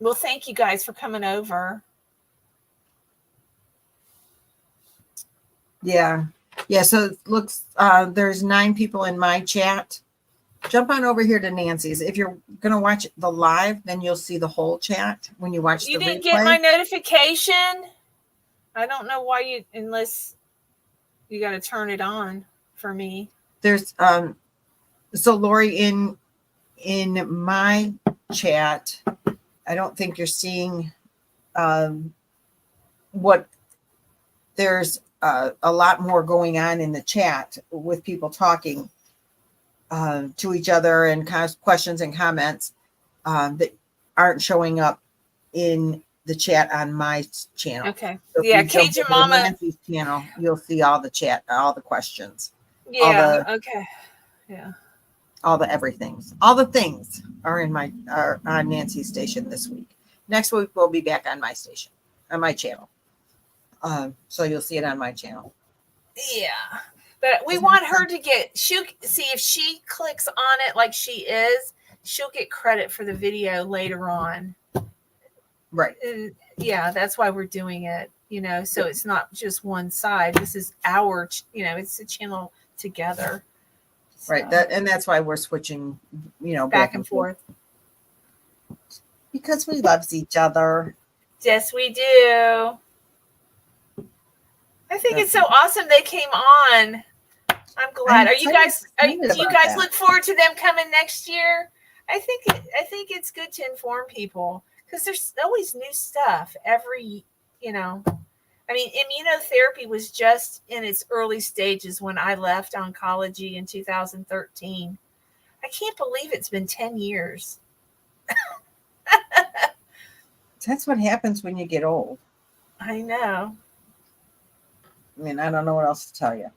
D: Well, thank you guys for coming over.
C: Yeah. So it looks, there's 9 people in my chat. Jump on over here to Nancy's. If you're going to watch the live, then you'll see the whole chat when you watch the replay.
D: You didn't get my notification? I don't know why unless you got to turn it on for me.
C: There's, so Lori, in my chat, I don't think you're seeing what there's a lot more going on in the chat with people talking to each other and questions and comments that aren't showing up in the chat on my channel.
D: Okay.
C: So
D: yeah, Cajun Mama.
C: Nancy's channel, you'll see all the chat, all the questions.
D: Yeah. Okay. Yeah.
C: All the everythings. All the things are on Nancy's station this week. Next week we'll be back on my station, on my channel. So you'll see it on my channel.
D: Yeah. But we want her to see if she clicks on it like she is, she'll get credit for the video later on.
C: Right.
D: Yeah, that's why we're doing it, so it's not just one side. This is our, it's a channel together. So.
C: Right. That's why we're switching,
D: back and forth.
C: Because we love each other.
D: Yes, we do. I think it's so awesome they came on. I'm glad. Do you guys look forward to them coming next year? I think it's good to inform people because there's always new stuff every, immunotherapy was just in its early stages when I left oncology in 2013. I can't believe it's been 10 years.
C: That's what happens when you get old.
D: I know.
C: I mean, I don't know what else to tell you.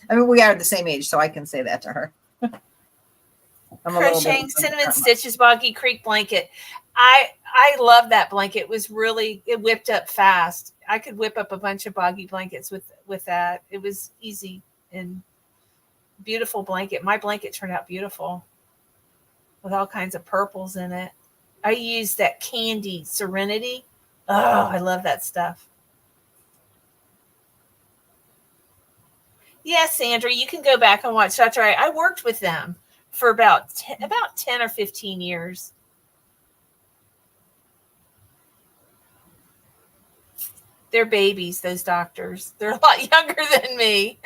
C: I mean, we are the same age, so I can say that to her.
D: Crocheting Cinnamon Stitches Boggy Creek blanket. I love that blanket. It whipped up fast. I could whip up a bunch of boggy blankets with that. It was easy and beautiful blanket. My blanket turned out beautiful with all kinds of purples in it. I used that Candy Serenity. Oh, I love that stuff. Yeah, Sandra, you can go back and watch. That's right. I worked with them for about 10 or 15 years. They're babies, those doctors. They're a lot younger than me.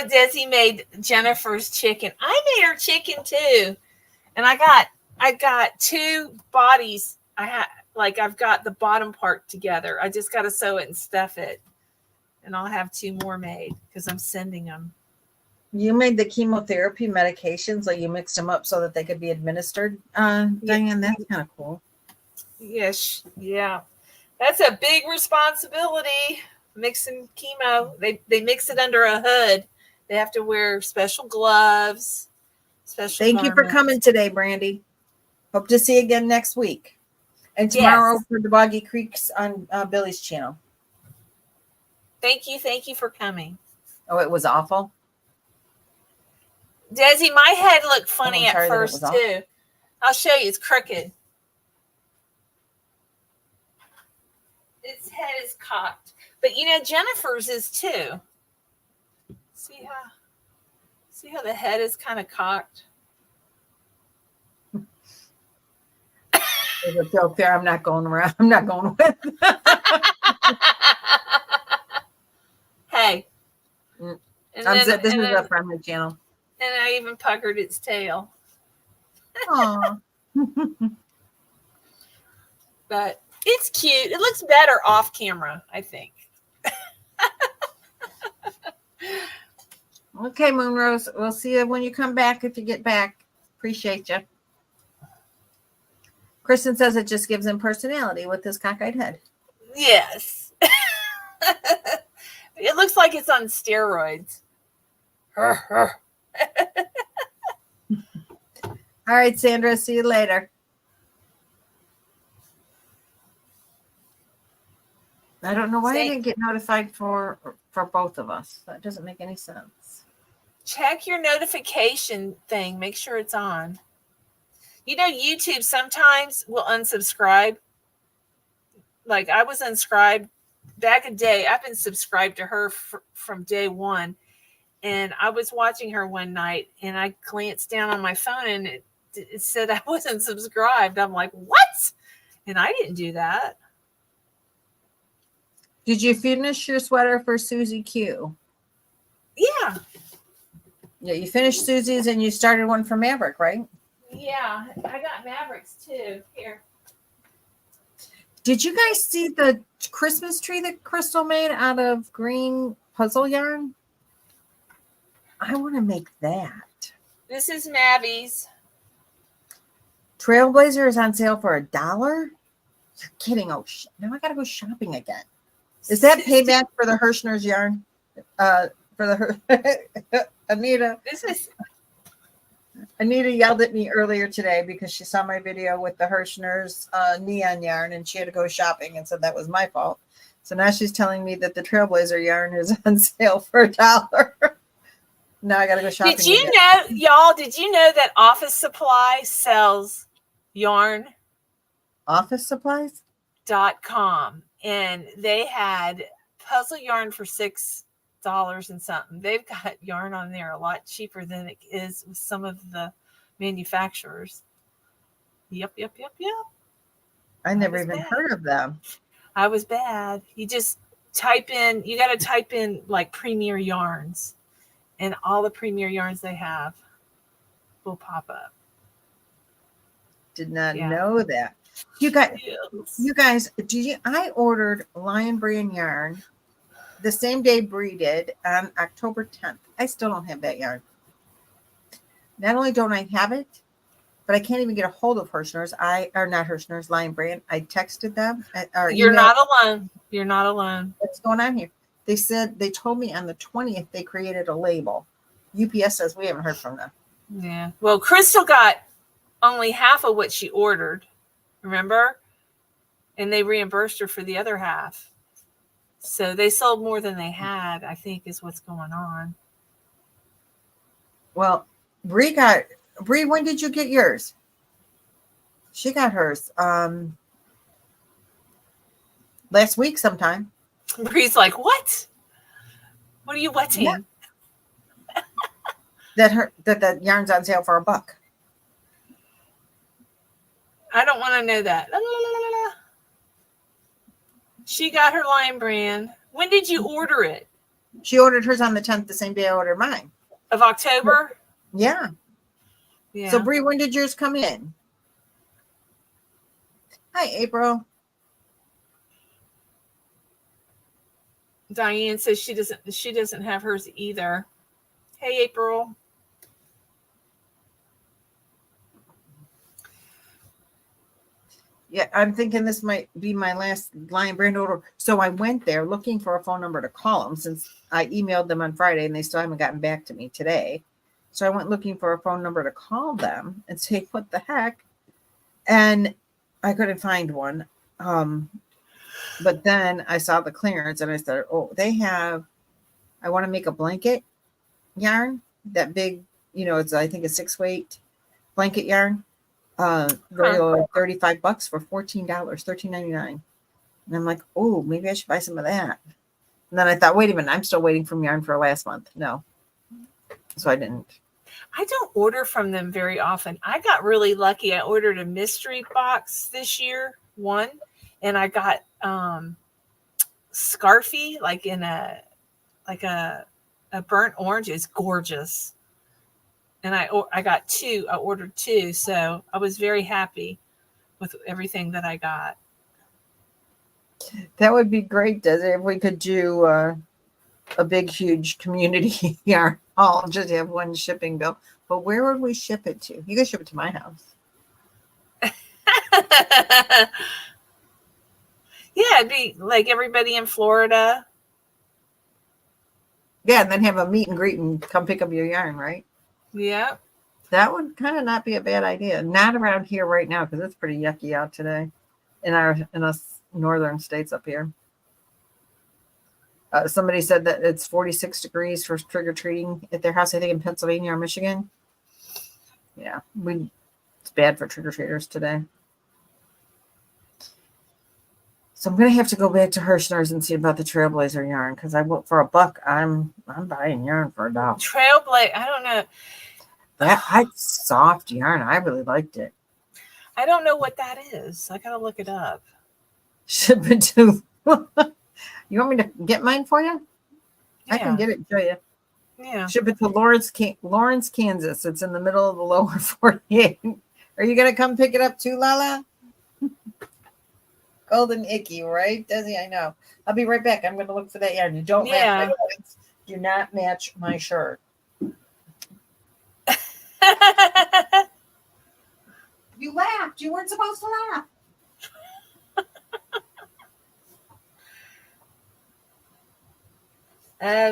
D: Desi made Jennifer's chicken. I made her chicken too. And I got 2 bodies. I've got the bottom part together. I just got to sew it and stuff it. And I'll have 2 more made because I'm sending them.
C: You made the chemotherapy medications, like you mixed them up so that they could be administered, Diane. That's kind of cool.
D: Yes. Yeah. That's a big responsibility. Mixing chemo. They mix it under a hood. They have to wear special gloves. Thank
C: you for coming today, Brandy. Hope to see you again next week. And tomorrow for the Boggy Creeks on Billy's channel.
D: Thank you for coming.
C: Oh, it was awful.
D: Desi, my head looked funny at first too. I'll show you. It's crooked. Its head is cocked. But Jennifer's is too. See how the head is kind of cocked?
C: There's a joke there. I'm not going around. I'm not going with.
D: Hey.
C: This is a friendly channel.
D: And I even puckered its tail.
C: Aw.
D: But it's cute. It looks better off camera, I think.
C: Okay, Moonrose. We'll see you when you come back if you get back. Appreciate you. Kristen says it just gives him personality with his cockeyed head.
D: Yes. It looks like it's on steroids.
C: All right, Sandra. See you later. I don't know why I didn't get notified for both of us. That doesn't make any sense.
D: Check your notification thing. Make sure it's on. You know, YouTube sometimes will unsubscribe. Like I was unsubscribed back in day. I've been subscribed to her from day one. And I was watching her one night and I glanced down on my phone and it said I wasn't subscribed. I'm like, what? And I didn't do that.
C: Did you finish your sweater for Susie Q?
D: Yeah.
C: Yeah, you finished Susie's and you started one for Maverick, right?
D: Yeah. I got Mavericks too. Here.
C: Did you guys see the Christmas tree that Crystal made out of green puzzle yarn? I want to make that.
D: This is Mavi's.
C: Trailblazer is on sale for $1. You're kidding. Oh, now I got to go shopping again. Is that payback for the Hirschner's yarn? For the Anita. Anita yelled at me earlier today because she saw my video with the Hirschner's neon yarn and she had to go shopping and said that was my fault. So now she's telling me that the Trailblazer yarn is on sale for $1. Now I got to go shopping.
D: Did you know, y'all, did you know that Office Supply sells yarn?
C: Office Supplies?
D: .com, and they had puzzle yarn for $6 and something. They've got yarn on there a lot cheaper than it is with some of the manufacturers. Yep.
C: I never even heard of them.
D: I was bad. You just type in, you got to type in like Premier Yarns, and all the Premier Yarns they have will pop up.
C: Did not know that. You guys, I ordered Lion Brand yarn the same day Bree did on October 10th. I still don't have that yarn. Not only don't I have it, but I can't even get a hold of Hirschner's. Not Hirschner's, Lion Brand. I texted them.
D: You're not alone. You're not alone.
C: What's going on here? They said, they told me on the 20th they created a label. UPS says we haven't heard from them.
D: Yeah. Well, Crystal got only half of what she ordered. Remember? And they reimbursed her for the other half. So they sold more than they had, I think, is what's going on.
C: Well, Bree, when did you get yours? She got hers last week sometime.
D: Bree's like, what? What are you wetting?
C: Yeah. that the yarn's on sale for $1.
D: I don't want to know that. La, la, la, la. She got her Lion Brand. When did you order it?
C: She ordered hers on the 10th, the same day I ordered mine.
D: Of October?
C: Yeah.
D: Yeah.
C: So, Bree, when did yours come in? Hi, April.
D: Diane says she doesn't have hers either. Hey, April.
C: Yeah, I'm thinking this might be my last Lion Brand order. So I went there looking for a phone number to call them since I emailed them on Friday and they still haven't gotten back to me today. So I went looking for a phone number to call them and say, what the heck? And I couldn't find one. But then I saw the clearance and I said, oh, I want to make a blanket yarn, that big, I think a 6-weight blanket yarn. Very low, like $35 for $14, $13.99. And I'm like, oh, maybe I should buy some of that. And then I thought, wait a minute, I'm still waiting from yarn for last month. No. So I didn't.
D: I don't order from them very often. I got really lucky. I ordered a mystery box this year, and I got scarfy, like in a burnt orange. It's gorgeous. and I got 2. I ordered 2, so I was very happy with everything that I got.
C: That would be great, Desi, if we could do a big, huge community yarn haul, just have one shipping bill. But where would we ship it to? You guys ship it to my house.
D: Yeah, it'd be like everybody in Florida.
C: Yeah, and then have a meet and greet and come pick up your yarn, right?
D: Yeah.
C: That would kind of not be a bad idea. Not around here right now because it's pretty yucky out today in us northern states up here. Somebody said that it's 46 degrees for trick or treating at their house. I think in Pennsylvania or Michigan. Yeah, it's bad for trick or treaters today. So I'm gonna have to go back to Hirschner's and see about the Trailblazer yarn because for $1, I'm buying yarn for $1.
D: Trailblazer, I don't know.
C: That's soft yarn. I really liked it.
D: I don't know what that is. I gotta look it up.
C: Ship it to. You want me to get mine for you?
D: Yeah.
C: I can get it and show you.
D: Yeah.
C: Ship it to Lawrence, Kansas. It's in the middle of the lower 48. Are you gonna come pick it up too, Lala? Golden Icky, right? Desi, I know. I'll be right back. I'm gonna look for that yarn. You don't match my pants. Do not match my shirt. You laughed. You weren't supposed to laugh.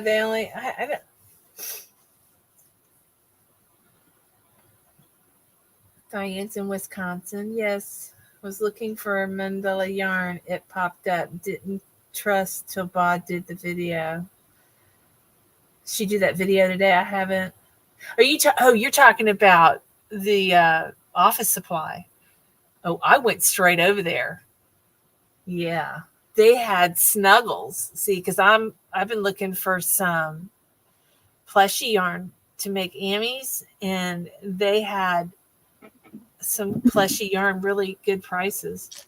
D: They only. I don't. Diane's in Wisconsin. Yes, was looking for a mandala yarn. It popped up. Didn't trust till Bob did the video. She did that video today. I haven't. Are you? You're talking about the office supply. Oh, I went straight over there. Yeah, they had snuggles. See, because I've been looking for some plushy yarn to make ammies, and they had some plushy yarn, really good prices.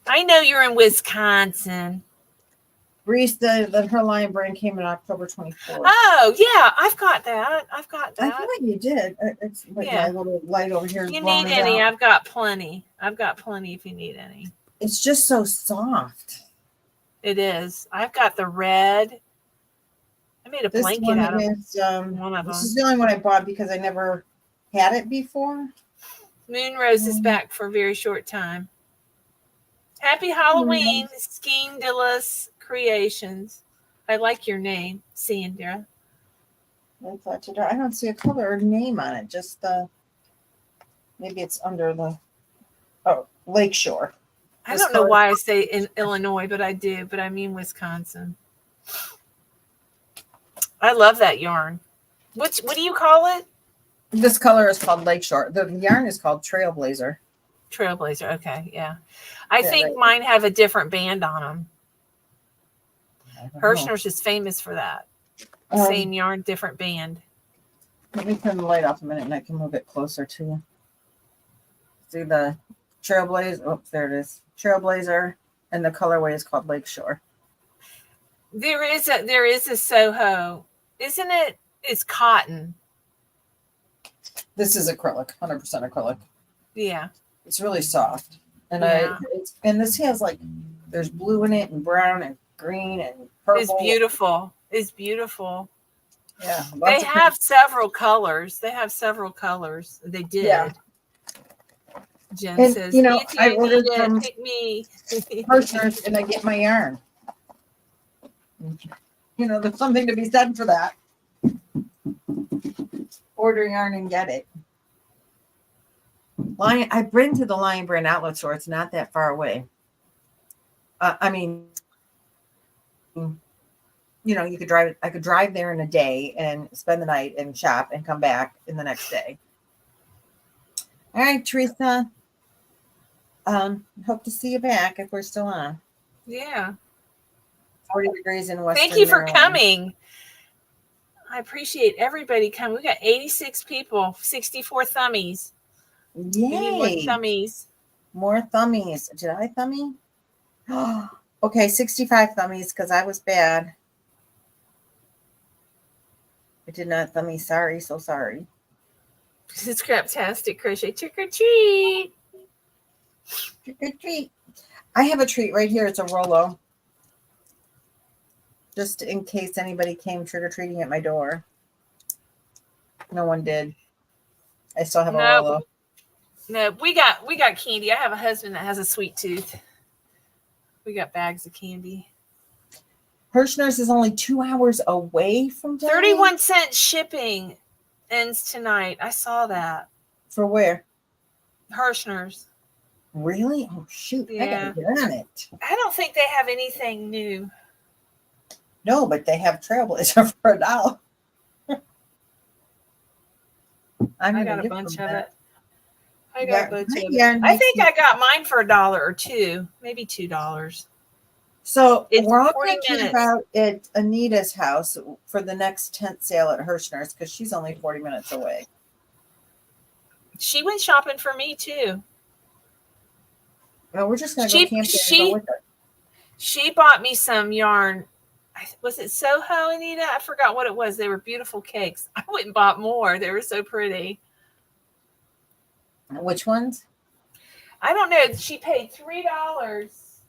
D: I know you're in Wisconsin.
C: Reese, her Lion brand came in October 24th.
D: Oh, yeah, I've got that.
C: I thought you did. It's like my little light over here.
D: If you need any, I've got plenty. If you need any.
C: It's just so soft.
D: It is. I've got the red. I made a blanket out of one of them.
C: This is the only one I bought because I never had it before.
D: Moonrose is back for a very short time. Happy Halloween, Skeendillis Creations. I like your name, Sandra.
C: I don't see a color or name on it. Just maybe it's under the Lakeshore.
D: I don't know why I say in Illinois, but I do. But I mean Wisconsin. I love that yarn. What do you call it?
C: This color is called Lakeshore. The yarn is called Trailblazer.
D: Trailblazer. Okay, yeah. I think mine have a different band on them. Hirschner's is famous for that. Same yarn, different band.
C: Let me turn the light off a minute and I can move it closer to you. See the Trailblazer? Oh, there it is. Trailblazer, and the colorway is called Lakeshore.
D: There is a Soho, isn't it? It's cotton.
C: This is acrylic, 100% acrylic.
D: Yeah,
C: it's really soft, and this has there's blue in it and brown and green and purple.
D: It's beautiful.
C: Yeah,
D: they have several colors. They did. Yeah. Jen says,
C: I ordered from
D: pick me.
C: Hirschner's and I get my yarn. There's something to be said for that. Order yarn and get it. I've been to the Lion Brand outlet store. It's not that far away. You could drive. I could drive there in a day and spend the night and shop and come back in the next day. All right, Teresa. Hope to see you back if we're still on.
D: Yeah.
C: 40 degrees in Western
D: Thank you for
C: Maryland.
D: coming. I appreciate everybody coming. We got 86 people, 64 thummies.
C: Yay.
D: We need more thummies.
C: More thummies. Did I thummy? Okay, 65 thummies because I was bad. It did not let me. Sorry, so sorry.
D: It's craptastic crochet. Trick or treat.
C: Trick or treat. I have a treat right here. It's a Rolo. Just in case anybody came trick-or-treating at my door. No one did. I still have a Rolo.
D: No, we got candy. I have a husband that has a sweet tooth. We got bags of candy.
C: Hirschner's is only 2 hours away from town.
D: 31-cent shipping ends tonight. I saw that.
C: For where?
D: Hirschner's.
C: Really? Oh, shoot. I
D: Yeah.
C: gotta get on it.
D: I don't think they have anything new.
C: No, but they have Trailblazer for $1.
D: I got a bunch of it. I got a bunch of
C: Yeah,
D: it. I think I got mine for $1 or $2, maybe $2.
C: So
D: It's
C: we're all
D: 40
C: thinking
D: minutes.
C: about at Anita's house for the next tent sale at Hirschner's because she's only 40 minutes away.
D: She went shopping for me too.
C: Well, we're just gonna go
D: She-
C: camping and
D: she-
C: go with her.
D: She bought me some yarn. Was it Soho, Anita? I forgot what it was. They were beautiful cakes. I went and bought more. They were so pretty.
C: Which ones?
D: I don't know. She paid $3.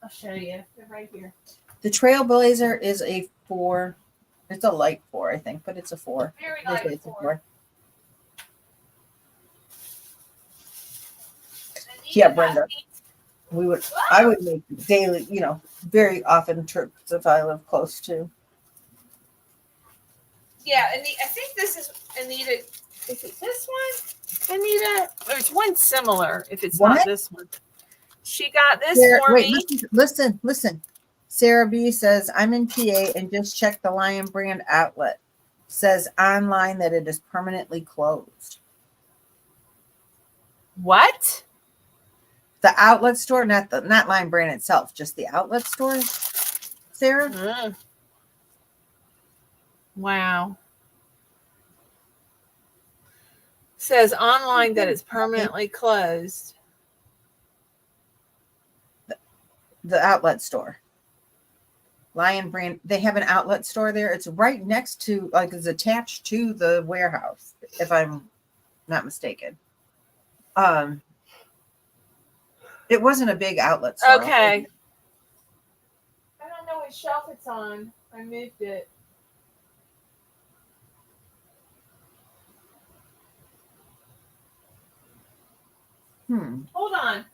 D: I'll show you. They're right here.
C: The Trailblazer is a 4. It's a light 4, I think, but it's a 4.
D: Very
C: They say
D: light
C: it's a
D: for.
C: 4.
D: Anita
C: Yeah,
D: got
C: Brenda.
D: me-
C: I would make daily, very often trips if I live close to.
D: Yeah, and I think this is Anita. Is it this one, Anita? There's one similar. If it's
C: What?
D: not this one, she got this for
C: Wait,
D: me.
C: listen. Sarah B says, I'm in PA and just checked the Lion Brand outlet. Says online that it is permanently closed.
D: What?
C: The outlet store, not Lion Brand itself, just the outlet store. Sarah?
D: Mm. Wow. Says online that it's permanently closed.
C: The outlet store. Lion Brand, they have an outlet store there. It's right next to, it's attached to the warehouse, if I'm not mistaken. It wasn't a big outlet store.
D: Okay. I don't know what shelf it's on. I moved it. Hold on.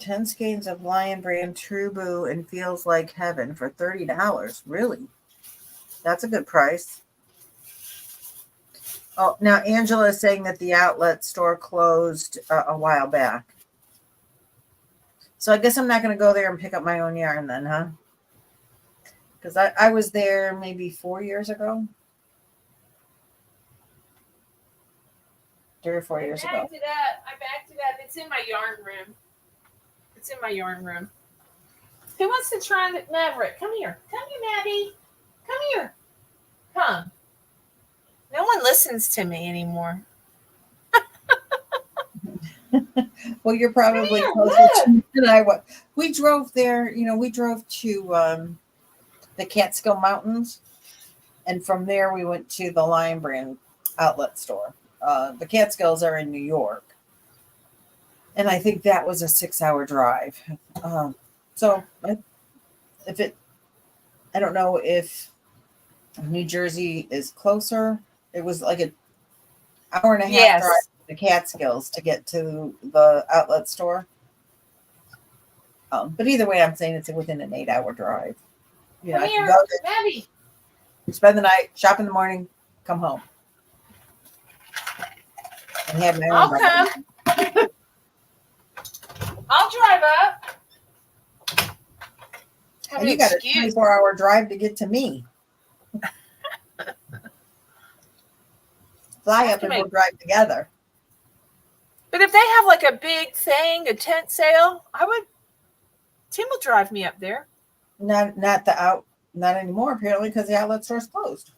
C: 10 skeins of Lion Brand True Boo and Feels Like Heaven for $30. Really? That's a good price. Oh, now Angela is saying that the outlet store closed a while back. So I guess I'm not going to go there and pick up my own yarn then, huh? Because I was there maybe 4 years ago. 3 or 4 years ago.
D: I backed it up. It's in my yarn room. Who wants to try the Maverick? Come here. Come here, Maddie. Come here. Come. No one listens to me anymore.
C: Well, you're probably
D: Here,
C: closer to me than I was. We drove there, we drove to the Catskill Mountains. And from there, we went to the Lion Brand outlet store. The Catskills are in New York. And I think that was a 6-hour drive. I don't know if New Jersey is closer. It was like an hour and a half drive to the Catskills to get to the outlet store. But either way, I'm saying it's within an 8-hour drive.
D: Come
C: I
D: here,
C: can go there,
D: Maddie.
C: spend the night, shop in the morning, come home. And have my own
D: I'll
C: drive.
D: come. I'll drive up. Have
C: And you
D: an
C: got a
D: excuse.
C: 24-hour drive to get to me. Fly up and we'll drive together.
D: But if they have like a big thing, a tent sale, Tim will drive me up there.
C: Not anymore, apparently, because the outlet store's closed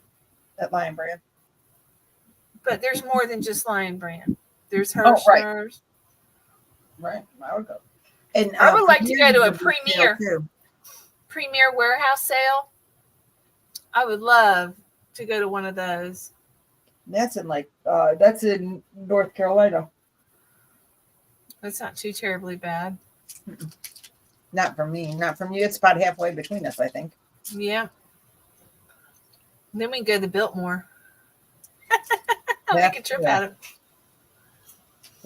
C: at Lion Brand.
D: But there's more than just Lion Brand. There's
C: Oh, right.
D: Hirschner's.
C: Right, I would go. And
D: I would like to go to a
C: Premier is big sale, too.
D: Premier warehouse sale. I would love to go to one of those.
C: That's in North Carolina.
D: That's not too terribly bad.
C: Not from me, not from you. It's about halfway between us, I think.
D: Yeah. Then we can go to Biltmore. I'll
C: Yeah,
D: make a trip
C: yeah.
D: out of it.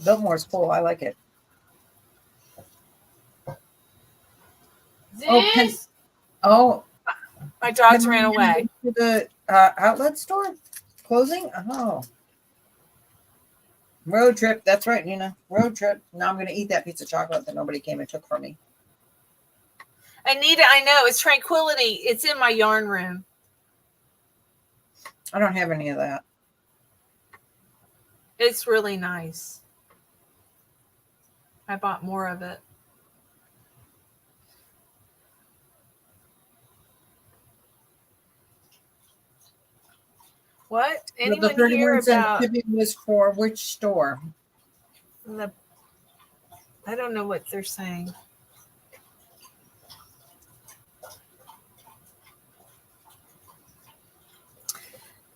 C: Biltmore's cool. I like it.
D: Zeus!
C: Oh,
D: My dogs ran away.
C: To the outlet store closing. Oh, road trip. That's right, Nina. Road trip. Now I'm going to eat that piece of chocolate that nobody came and took from me.
D: Anita, I know. It's Tranquility. It's in my yarn room.
C: I don't have any of that.
D: It's really nice. I bought more of it. What?
C: The
D: Anyone hear
C: 31-cent
D: about
C: shipping was for which store?
D: the? I don't know what they're saying.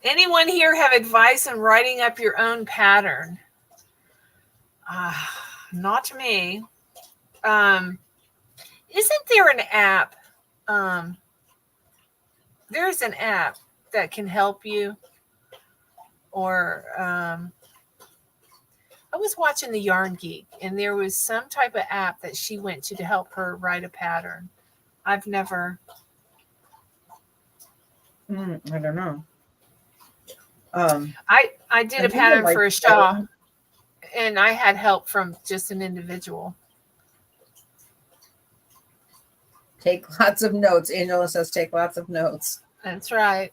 D: Anyone here have advice on writing up your own pattern? Not me. Isn't there an app? There's an app that can help you. Or I was watching the Yarn Geek, and there was some type of app that she went to help her write a pattern. I've never.
C: I don't know.
D: I did
C: I
D: a
C: think I
D: pattern
C: like
D: for a
C: that
D: shawl,
C: one.
D: and I had help from just an individual.
C: Take lots of notes. Angela says take lots of notes.
D: That's right.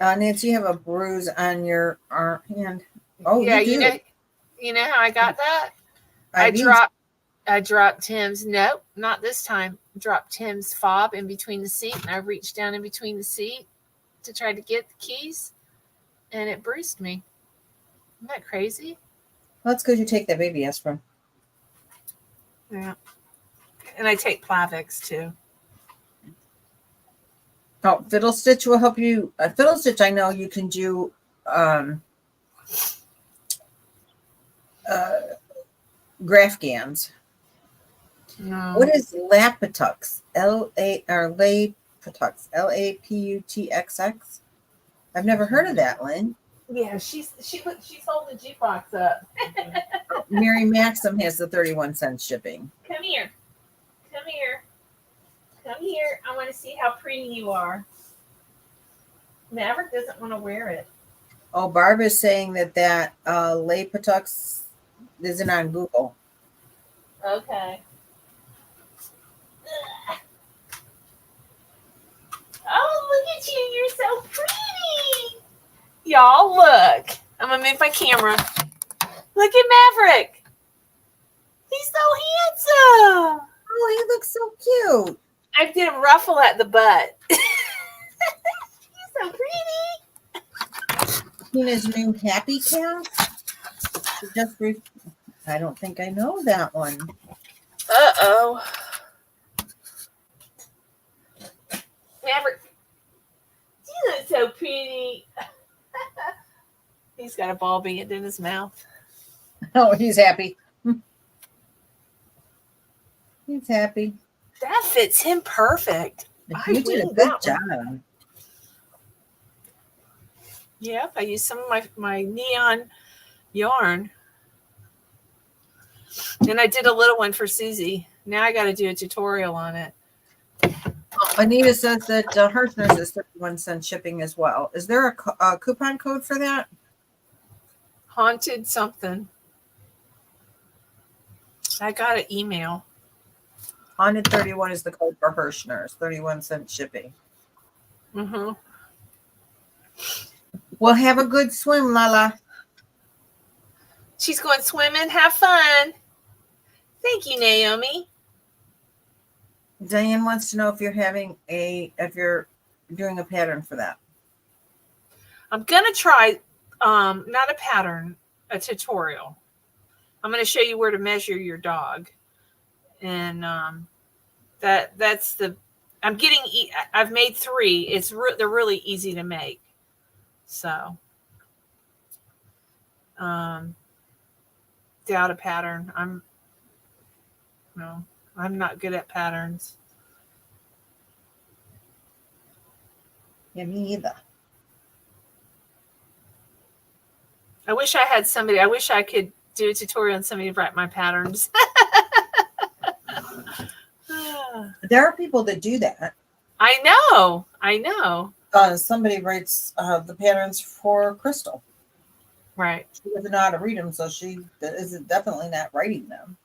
C: Nancy, you have a bruise on your hand. Oh,
D: Yeah,
C: you do.
D: you know how I got that?
C: IVs.
D: I dropped Tim's. Nope, not this time. Dropped Tim's fob in between the seat, and I reached down in between the seat to try to get the keys, and it bruised me. Isn't that crazy?
C: Well, that's because you take that baby aspirin.
D: Yeah. And I take Plavix too.
C: Oh, Fiddle Stitch will help you. Fiddle Stitch, I know you can do Grafgans.
D: No.
C: What is Laputux? Laputux. LAPUTXX? I've never heard of that, Lynn.
D: Yeah, she's holding the jukebox up.
C: Mary Maxim has the 31-cent shipping.
D: Come here. Come here. Come here. I want to see how pretty you are. Maverick doesn't want to wear it.
C: Oh, Barb is saying that Laputux isn't on Google.
D: Okay. Oh, look at you. You're so pretty. Y'all, look. I'm going to move my camera. Look at Maverick. He's so handsome.
C: Oh, he looks so cute.
D: I did a ruffle at the butt. He's so pretty.
C: Tina's new Happy Cat. I don't think I know that one.
D: Uh-oh. Maverick, you look so pretty. He's got a ball bead in his mouth.
C: Oh, he's happy. He's happy.
D: That fits him perfect.
C: You did a good job.
D: Yep, I used some of my neon yarn. And I did a little one for Susie. Now I got to do a tutorial on it.
C: Anita says that Hirschner's is 31-cent shipping as well. Is there a coupon code for that?
D: Haunted something. I got an email.
C: Haunted 31 is the code for Hirschner's, 31-cent shipping.
D: Mm-hmm.
C: Well, have a good swim, Lala.
D: She's going swimming. Have fun. Thank you, Naomi.
C: Diane wants to know if you're doing a pattern for that.
D: I'm gonna try not a pattern, a tutorial. I'm gonna show you where to measure your dog. And that's the I've made 3. They're really easy to make. So, doubt a pattern. I'm not good at patterns.
C: Yeah, me either.
D: I wish I had somebody. I wish I could do a tutorial on somebody to write my patterns.
C: There are people that do that.
D: I know.
C: Somebody writes the patterns for Crystal.
D: Right.
C: She doesn't know how to read them, so she is definitely not writing them.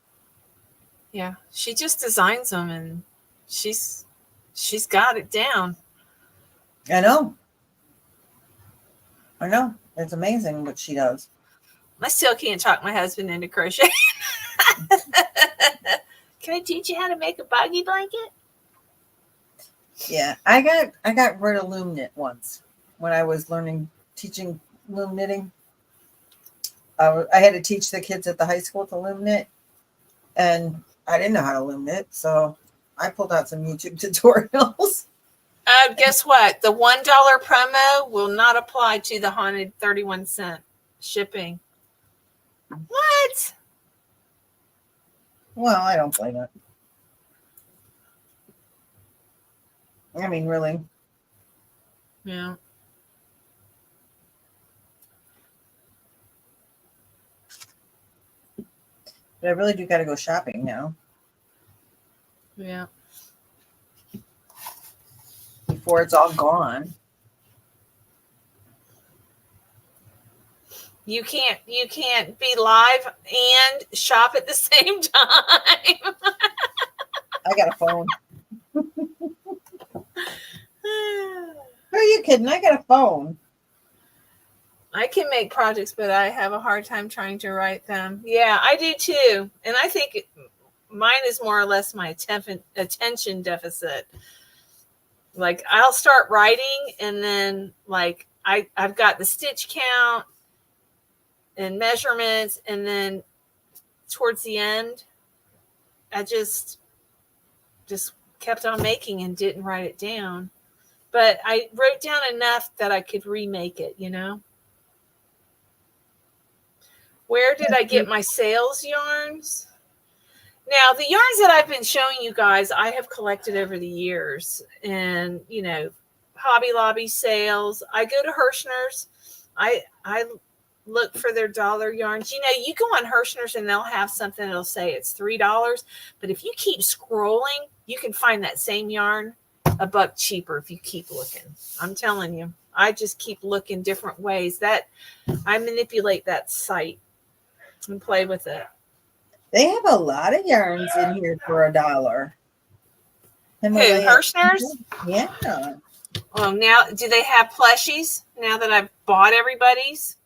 D: Yeah. She just designs them, and she's got it down.
C: I know. It's amazing what she does.
D: I still can't talk my husband into crochet. Can I teach you how to make a buggy blanket?
C: Yeah, I got rid of loom knit once when I was teaching loom knitting. I had to teach the kids at the high school to loom knit, and I didn't know how to loom knit, so I pulled out some YouTube tutorials.
D: Guess what? The $1 promo will not apply to the haunted 31-cent shipping. What?
C: Well, I don't blame it. I mean, really.
D: Yeah.
C: But I really do got to go shopping now
D: Yeah.
C: before it's all gone.
D: You can't be live and shop at the same time.
C: I got a phone. Who are you kidding? I got a phone.
D: I can make projects, but I have a hard time trying to write them. Yeah, I do too. And I think mine is more or less my attention deficit. Like I'll start writing and then like I've got the stitch count and measurements, and then towards the end, I just kept on making and didn't write it down. But I wrote down enough that I could remake it, you know? Where did I get my sales yarns? Now, the yarns that I've been showing you guys, I have collected over the years. And, you know, Hobby Lobby sales. I go to Hirschner's. I look for their dollar yarns. You know, you go on Hirschner's and they'll have something that'll say it's $3. But if you keep scrolling, you can find that same yarn $1 cheaper if you keep looking. I'm telling you, I just keep looking different ways. That I manipulate that site and play with it.
C: They have a lot of yarns in here for $1.
D: Who, Hirschner's?
C: Yeah.
D: Well, now, do they have plushies now that I've bought everybody's?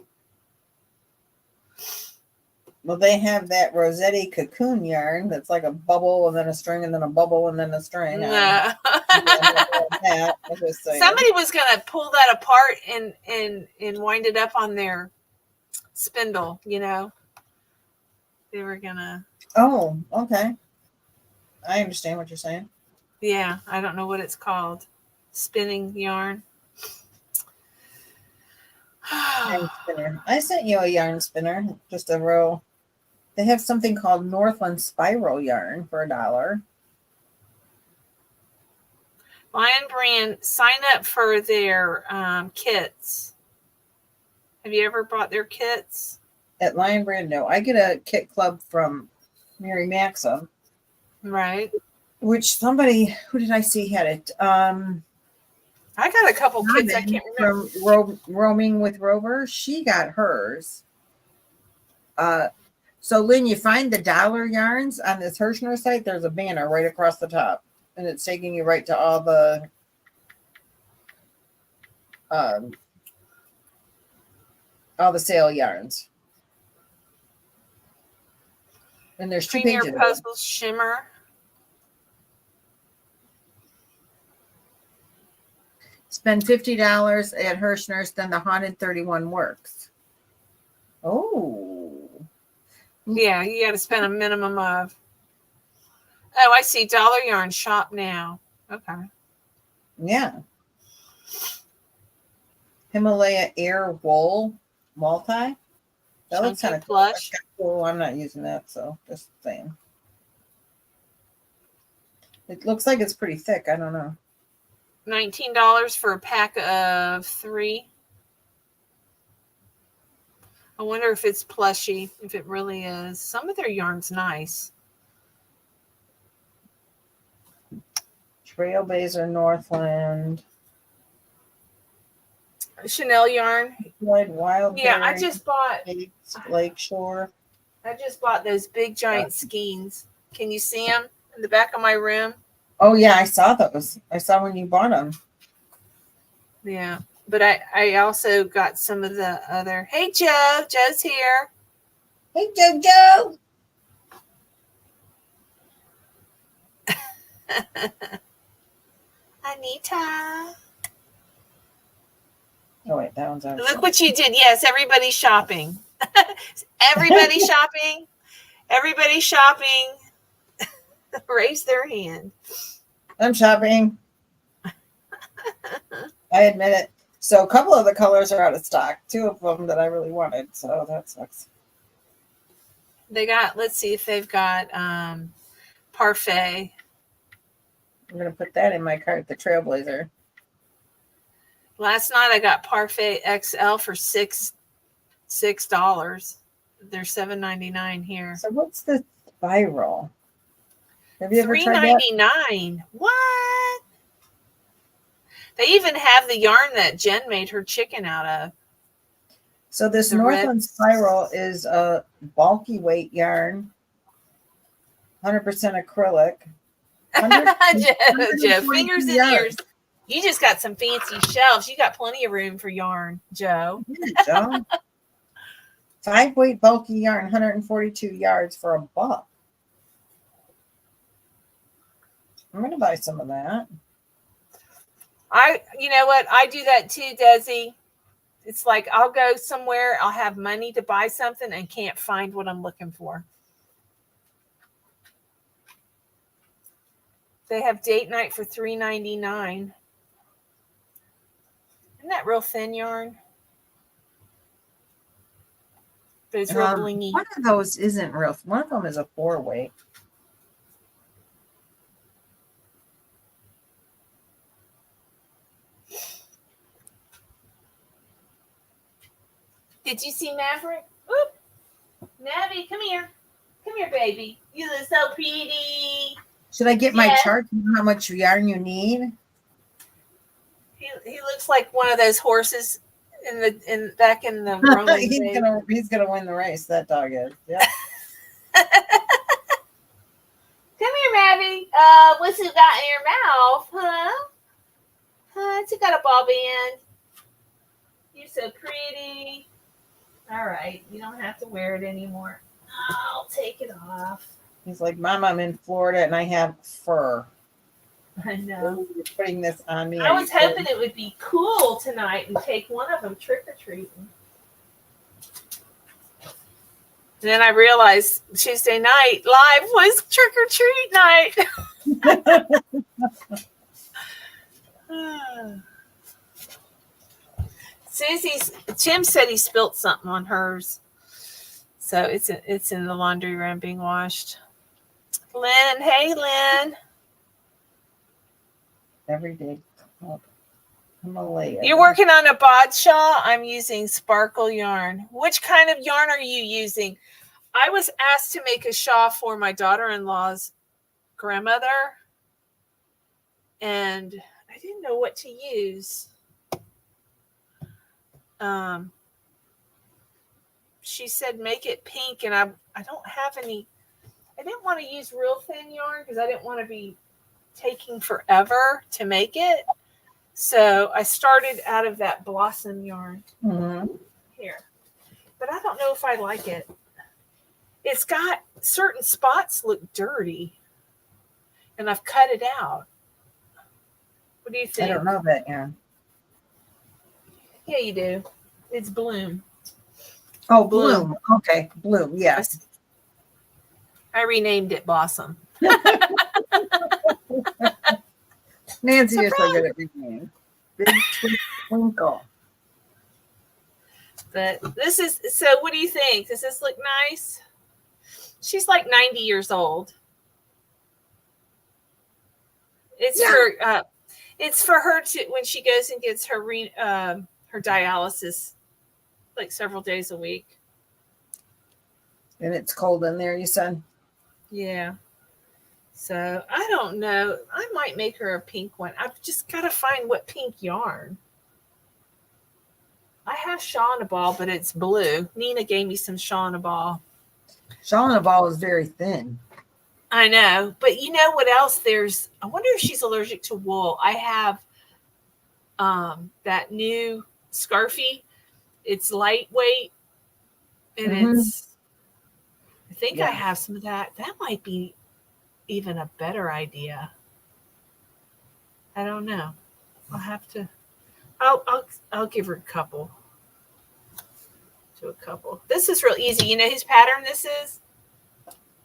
C: Well, they have that Rossetti cocoon yarn that's like a bubble and then a string and then a bubble and then a string.
D: No. Somebody was going to pull that apart and wind it up on their spindle, you know. They were going to.
C: Oh, okay. I understand what you're saying.
D: Yeah, I don't know what it's called. Spinning yarn.
C: Yarn spinner. I sent you a yarn spinner, just a row. They have something called Northland Spiral yarn for $1.
D: Lion Brand, sign up for their kits. Have you ever bought their kits?
C: At Lion Brand, no. I get a kit club from Mary Maxim.
D: Right.
C: Which somebody, who did I see had it?
D: I got a couple kids I can't remember.
C: From Roaming with Rover. She got hers. So, Lynn, you find the dollar yarns on this Hirschner site. There's a banner right across the top, and it's taking you right to all the sale yarns. And there's 2
D: Premier
C: pages.
D: Puzzle Shimmer.
C: Spend $50 at Hirschner's, then the Haunted 31 works. Oh.
D: Yeah, you got to spend a minimum of. Oh, I see. Dollar Yarn shop now. Okay.
E: Yeah. Himalaya Air Wool multi. That looks
D: Chunky
E: kind of
D: plush.
E: cool. I'm not using that, so just saying. It looks like it's pretty thick. I don't know.
D: $19 for a pack of 3. I wonder if it's plushy, if it really is. Some of their yarn's nice.
E: Trailblazer Northland.
D: Chanel yarn.
E: Lloyd Wildberry.
D: Yeah, I just bought
E: Lakeshore.
D: those big giant skeins. Can you see them in the back of my room?
E: Oh yeah, I saw those. I saw when you bought them.
D: Yeah. But I also got some of the other. Hey, Joe. Joe's here.
E: Hey, JoJo.
D: Anita.
E: Oh wait, that one's out.
D: Look what you did. Yes, everybody's shopping. Everybody's shopping. Everybody's shopping. Raise their hand.
E: I'm shopping. I admit it. So a couple of the colors are out of stock. 2 of them that I really wanted. So that sucks.
D: They got, let's see if they've got Parfait.
E: I'm gonna put that in my cart. The Trailblazer.
D: Last night I got Parfait XL for $6. They're $7.99 here.
E: So what's the spiral? Have you ever tried that?
D: $3.99. What? They even have the yarn that Jen made her chicken out of.
E: So this
D: The
E: Northland
D: red-
E: Spiral is a bulky weight yarn, 100% acrylic.
D: Joe, fingers in
E: yards.
D: ears. You just got some fancy shelves. You got plenty of room for yarn, Joe.
E: Joe. 5-weight bulky yarn, 142 yards for $1. I'm gonna buy some of that.
D: You know what? I do that too, Desi. It's like I'll go somewhere, I'll have money to buy something and can't find what I'm looking for. They have date night for $3.99. Isn't that real thin yarn? But it's real blingy.
E: One of those isn't real. One of them is a 4-weight.
D: Did you see Maverick? Oop. Navy, come here. Come here, baby. You look so pretty.
E: Should I get my
D: Yeah.
E: chart? You know how much yarn you need?
D: He looks like one of those horses back in the Roman days.
E: he's gonna win the race. That dog is. Yeah.
D: Come here, Mavy. What's it got in your mouth, huh? It's got a ball band. You're so pretty. All right, you don't have to wear it anymore. I'll take it off.
E: He's like, Mom, I'm in Florida and I have fur.
D: I know.
E: You're putting this on me.
D: I was hoping it would be cool tonight and take one of them trick-or-treating. And then I realized Tuesday night live was trick-or-treat night. Jim said he spilt something on hers. So it's in the laundry room being washed. Lynn, hey Lynn.
E: Every day. Himalaya.
D: You're working on a bodshaw. I'm using sparkle yarn. Which kind of yarn are you using? I was asked to make a shawl for my daughter-in-law's grandmother, and I didn't know what to use. She said make it pink, and I don't have any. I didn't want to use real thin yarn because I didn't want to be taking forever to make it. So I started out of that blossom yarn here, but I don't know if I like it. It's got certain spots look dirty, and I've cut it out. What do you think?
E: I don't know that yarn.
D: Yeah, you do. It's Bloom.
E: Oh, Bloom. Okay, Bloom. Yes.
D: I renamed it Blossom.
E: Nancy, you're so good at reading. Big twinkle.
D: But this is, so what do you think? Does this look nice? She's like 90 years old. It's for her to, when she goes and gets her her dialysis like several days a week.
E: And it's cold in there, you said?
D: Yeah. So I don't know. I might make her a pink one. I've just got to find what pink yarn. I have Shauna Ball, but it's blue. Nina gave me some Shauna Ball.
E: Shauna Ball is very thin.
D: I know, but you know what else? I wonder if she's allergic to wool. I have that new Scarfie. It's lightweight, and I think I have some of that. That might be even a better idea. I don't know. I'll have to. I'll give her a couple. To a couple. This is real easy. You know whose pattern this is?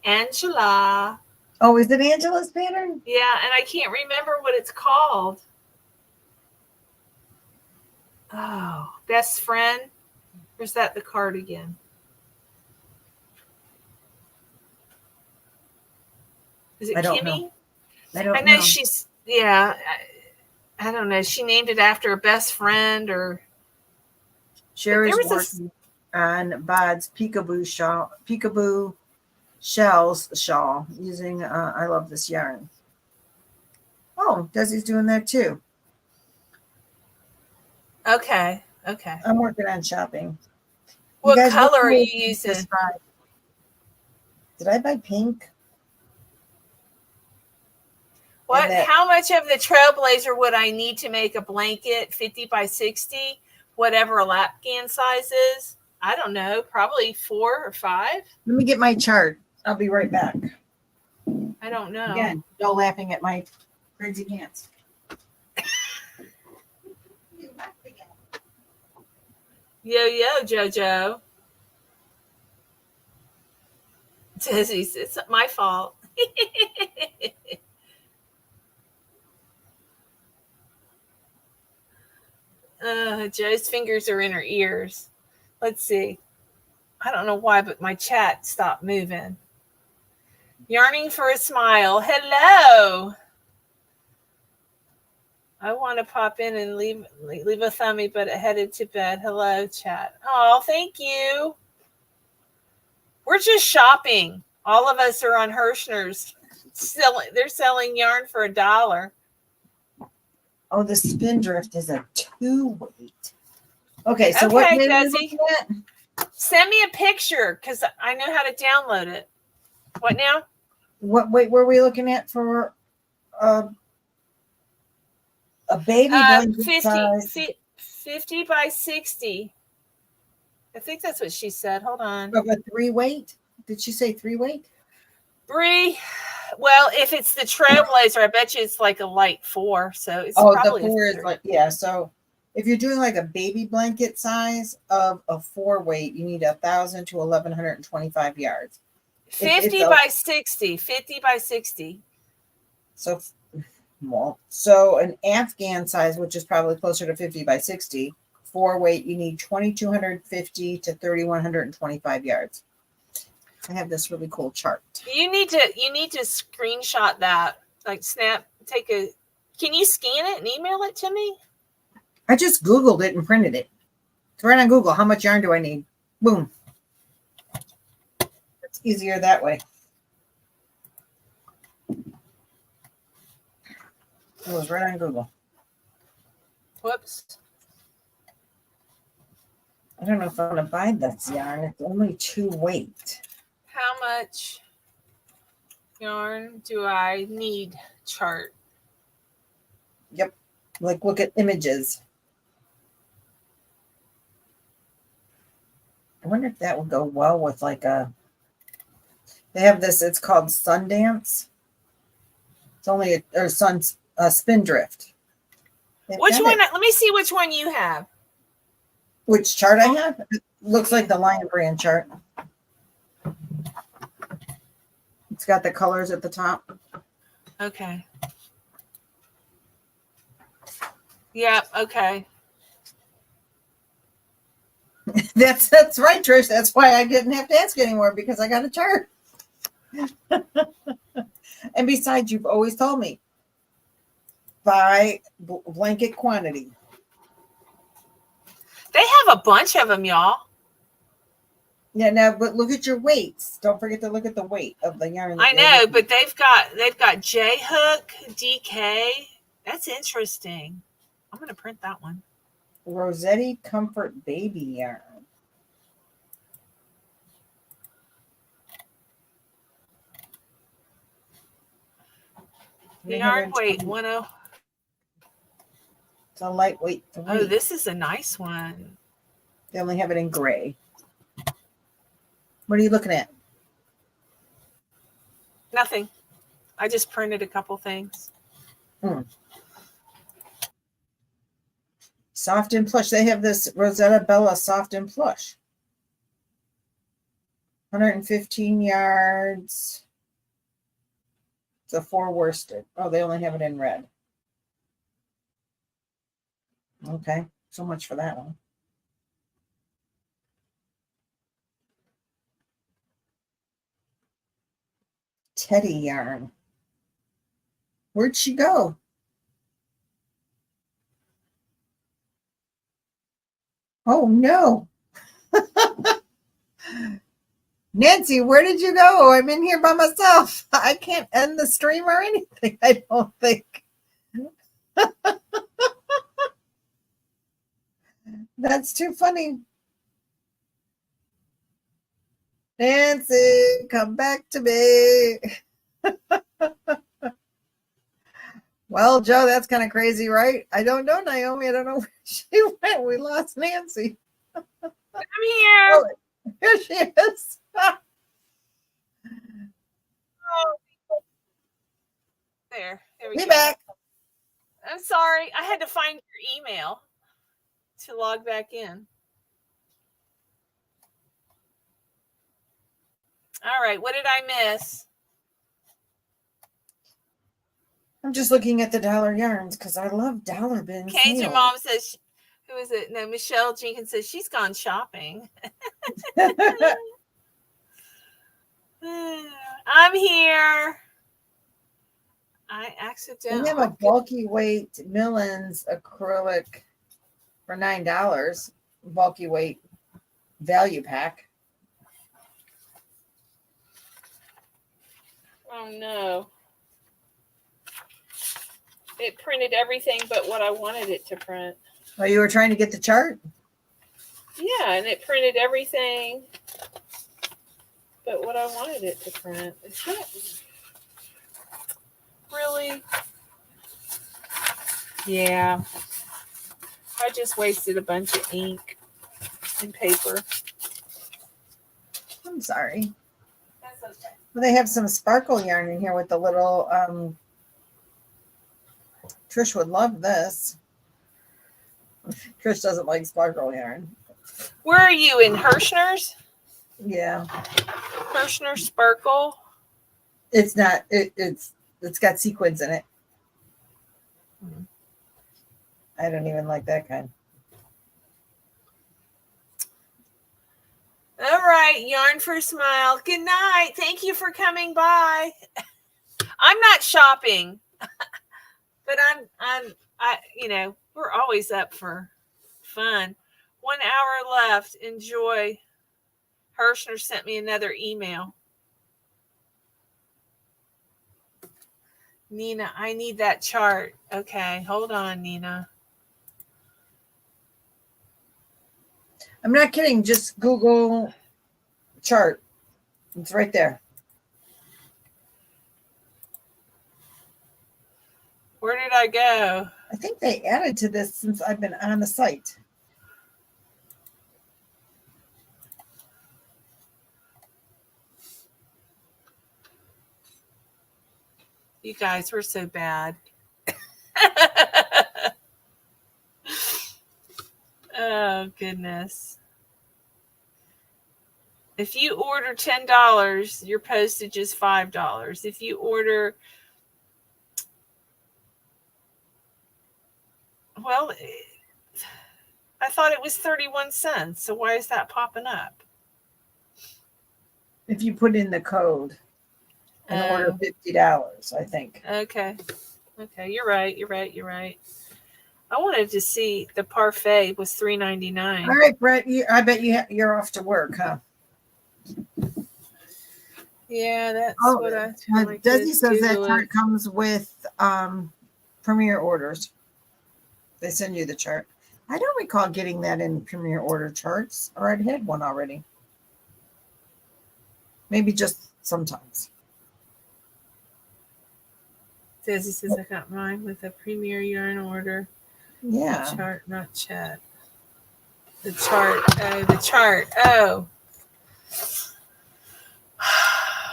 D: Angela.
E: Oh, is it Angela's pattern?
D: Yeah, and I can't remember what it's called. Oh, Best Friend. Or is that the cardigan? Is it
E: I don't
D: Kimmy?
E: know. I
D: know she's, yeah. I don't know. She named it after a best friend or.
E: Sherry's working on Bod's peekaboo shells shawl using I love this yarn. Oh, Desi's doing that too.
D: Okay.
E: I'm working on shopping.
D: What color are you using?
E: Did I buy pink?
D: What? How much of the Trailblazer would I need to make a blanket 50 by 60? Whatever a lapgan size is? I don't know. Probably 4 or 5.
E: Let me get my chart. I'll be right back.
D: I don't know.
E: Again, no laughing at my crazy pants.
D: Yo, Jojo. Dizzy's, it's my fault. Joe's fingers are in her ears. Let's see. I don't know why, but my chat stopped moving. Yarning for a smile. Hello. I want to pop in and leave a thumbie, but headed to bed. Hello, chat. Oh, thank you. We're just shopping. All of us are on Hirschner's. They're selling yarn for $1.
E: Oh, the Spindrift is a 2-weight. Okay, so what did you look at?
D: Send me a picture because I know how to download it. What now?
E: What weight were we looking at for a baby blanket
D: 50 by 60. I think that's what she said. Hold on.
E: Of a 3-weight? Did she say 3-weight?
D: Bree. Well, if it's the Trailblazer, I bet you it's like a light 4. So it's probably
E: the 4 is like, yeah. So if you're doing like a baby blanket size of a 4-weight, you need 1,000 to 1,125 yards.
D: 50 by 60. 50 by 60.
E: So an Afghan size, which is probably closer to 50 by 60, 4-weight, you need 2,250 to 3,125 yards. I have this really cool chart.
D: You need to screenshot that. Like can you scan it and email it to me?
E: I just Googled it and printed it. It's right on Google. How much yarn do I need? Boom. It's easier that way. It was right on Google.
D: Whoops.
E: I don't know if I want to buy this yarn. It's only 2-weight.
D: How much yarn do I need? Chart.
E: Yep. Like, look at images. I wonder if that would go well with like they have this, it's called Sundance. It's only a Spindrift.
D: Which one? Let me see which one you have.
E: Which chart I have? It looks like the Lion Brand chart. It's got the colors at the top.
D: Okay. Yeah. Okay.
E: That's right, Trish. That's why I didn't have to ask anymore, because I got a chart. And besides, you've always told me buy blanket quantity.
D: They have a bunch of them, y'all.
E: Yeah, now, but look at your weights. Don't forget to look at the weight of the yarn.
D: I know, but they've got J hook, DK. That's interesting. I'm gonna print that one.
E: Rossetti Comfort Baby Yarn.
D: Yarn weight 10.
E: It's a lightweight 3.
D: Oh, this is a nice one.
E: They only have it in gray. What are you looking at?
D: Nothing. I just printed a couple things.
E: Soft and plush. They have this Rosetta Bella soft and plush. 115 yards. It's a 4 worsted. Oh, they only have it in red. Okay, so much for that one. Teddy yarn. Where'd she go? Oh no. Nancy, where did you go? I'm in here by myself. I can't end the stream or anything, I don't think. That's too funny. Nancy, come back to me. Well, Joe, that's kind of crazy, right? I don't know, Naomi. I don't know where she went. We lost Nancy.
D: I'm here.
E: Oh, here she is.
D: There we
E: Be
D: go.
E: back.
D: I'm sorry. I had to find your email to log back in. All right. What did I miss?
E: I'm just looking at the dollar yarns because I love dollar bins.
D: Cajun Mom says, who is it? No, Michelle Jenkins says she's gone shopping. I'm here. I accidentally.
E: We have a bulky weight Millens acrylic for $9. Bulky weight value pack.
D: Oh no. It printed everything but what I wanted it to print.
E: Oh, you were trying to get the chart?
D: Yeah, and it printed everything but what I wanted it to print. Is that really? Yeah. I just wasted a bunch of ink and paper.
E: I'm sorry.
D: That's okay.
E: Well, they have some sparkle yarn in here with the little Trish would love this. Trish doesn't like sparkle yarn.
D: Where are you, in Hirschner's?
E: Yeah.
D: Hirschner Sparkle?
E: It's not it's got sequins in it. I don't even like that kind.
D: All right, Yarn for a Smile. Good night. Thank you for coming by. I'm not shopping, but I we're always up for fun. 1 hour left. Enjoy. Hirschner sent me another email. Nina, I need that chart. Okay, hold on, Nina.
E: I'm not kidding. Just Google chart. It's right there.
D: Where did I go?
E: I think they added to this since I've been on the site.
D: You guys were so bad. Oh, goodness. If you order $10, your postage is $5. If you order Well, I thought it was 31 cents. So why is that popping up?
E: If you put in the code and order $50, I think.
D: Okay. Okay. You're right. You're right. You're right. I wanted to see the parfait was $3.99.
E: All right, Brett. I bet you're off to work, huh?
D: Yeah, that's what I tell my
E: Desi
D: kids.
E: says that
D: Google
E: chart
D: it.
E: comes with Premier orders. They send you the chart. I don't recall getting that in Premier order charts, or I'd had one already. Maybe just sometimes.
D: Desi says I got mine with a Premier yarn order.
E: Yeah.
D: Chart, not chat. The chart. Oh, the chart. Oh.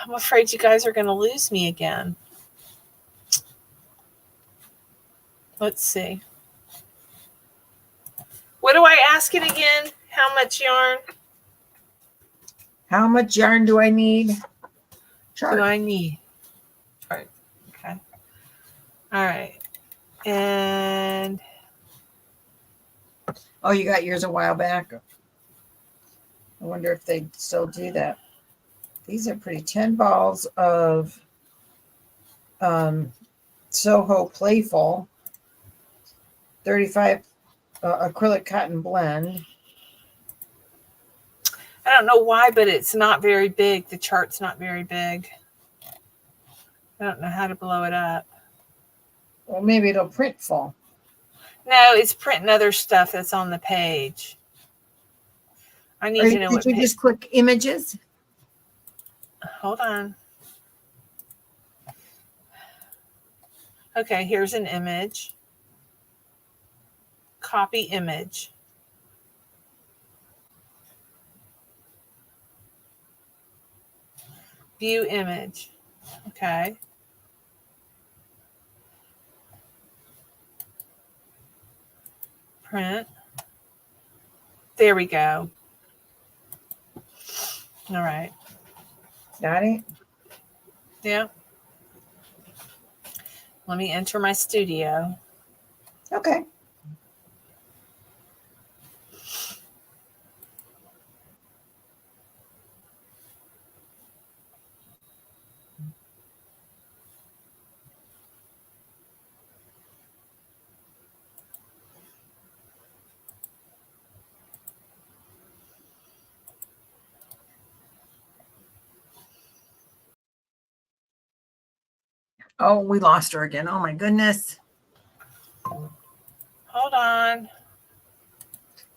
D: I'm afraid you guys are going to lose me again. Let's see. What do I ask it again? How much yarn
E: How much yarn do I need? Chart.
D: do I need? Chart. Okay. All right. And
E: Oh, you got yours a while back. I wonder if they still do that. These are pretty. 10 balls of Soho Playful, 35 acrylic cotton blend.
D: I don't know why, but it's not very big. The chart's not very big. I don't know how to blow it up.
E: Well, maybe it'll print full.
D: No, it's printing other stuff that's on the page. I need to know what
E: Did you
D: page.
E: just click images?
D: Hold on. Okay, here's an image. Copy image. View image. Okay. Print. There we go. All right.
E: Got it?
D: Yeah. Let me enter my studio.
E: Okay. Oh, we lost her again. Oh my goodness.
D: Hold on.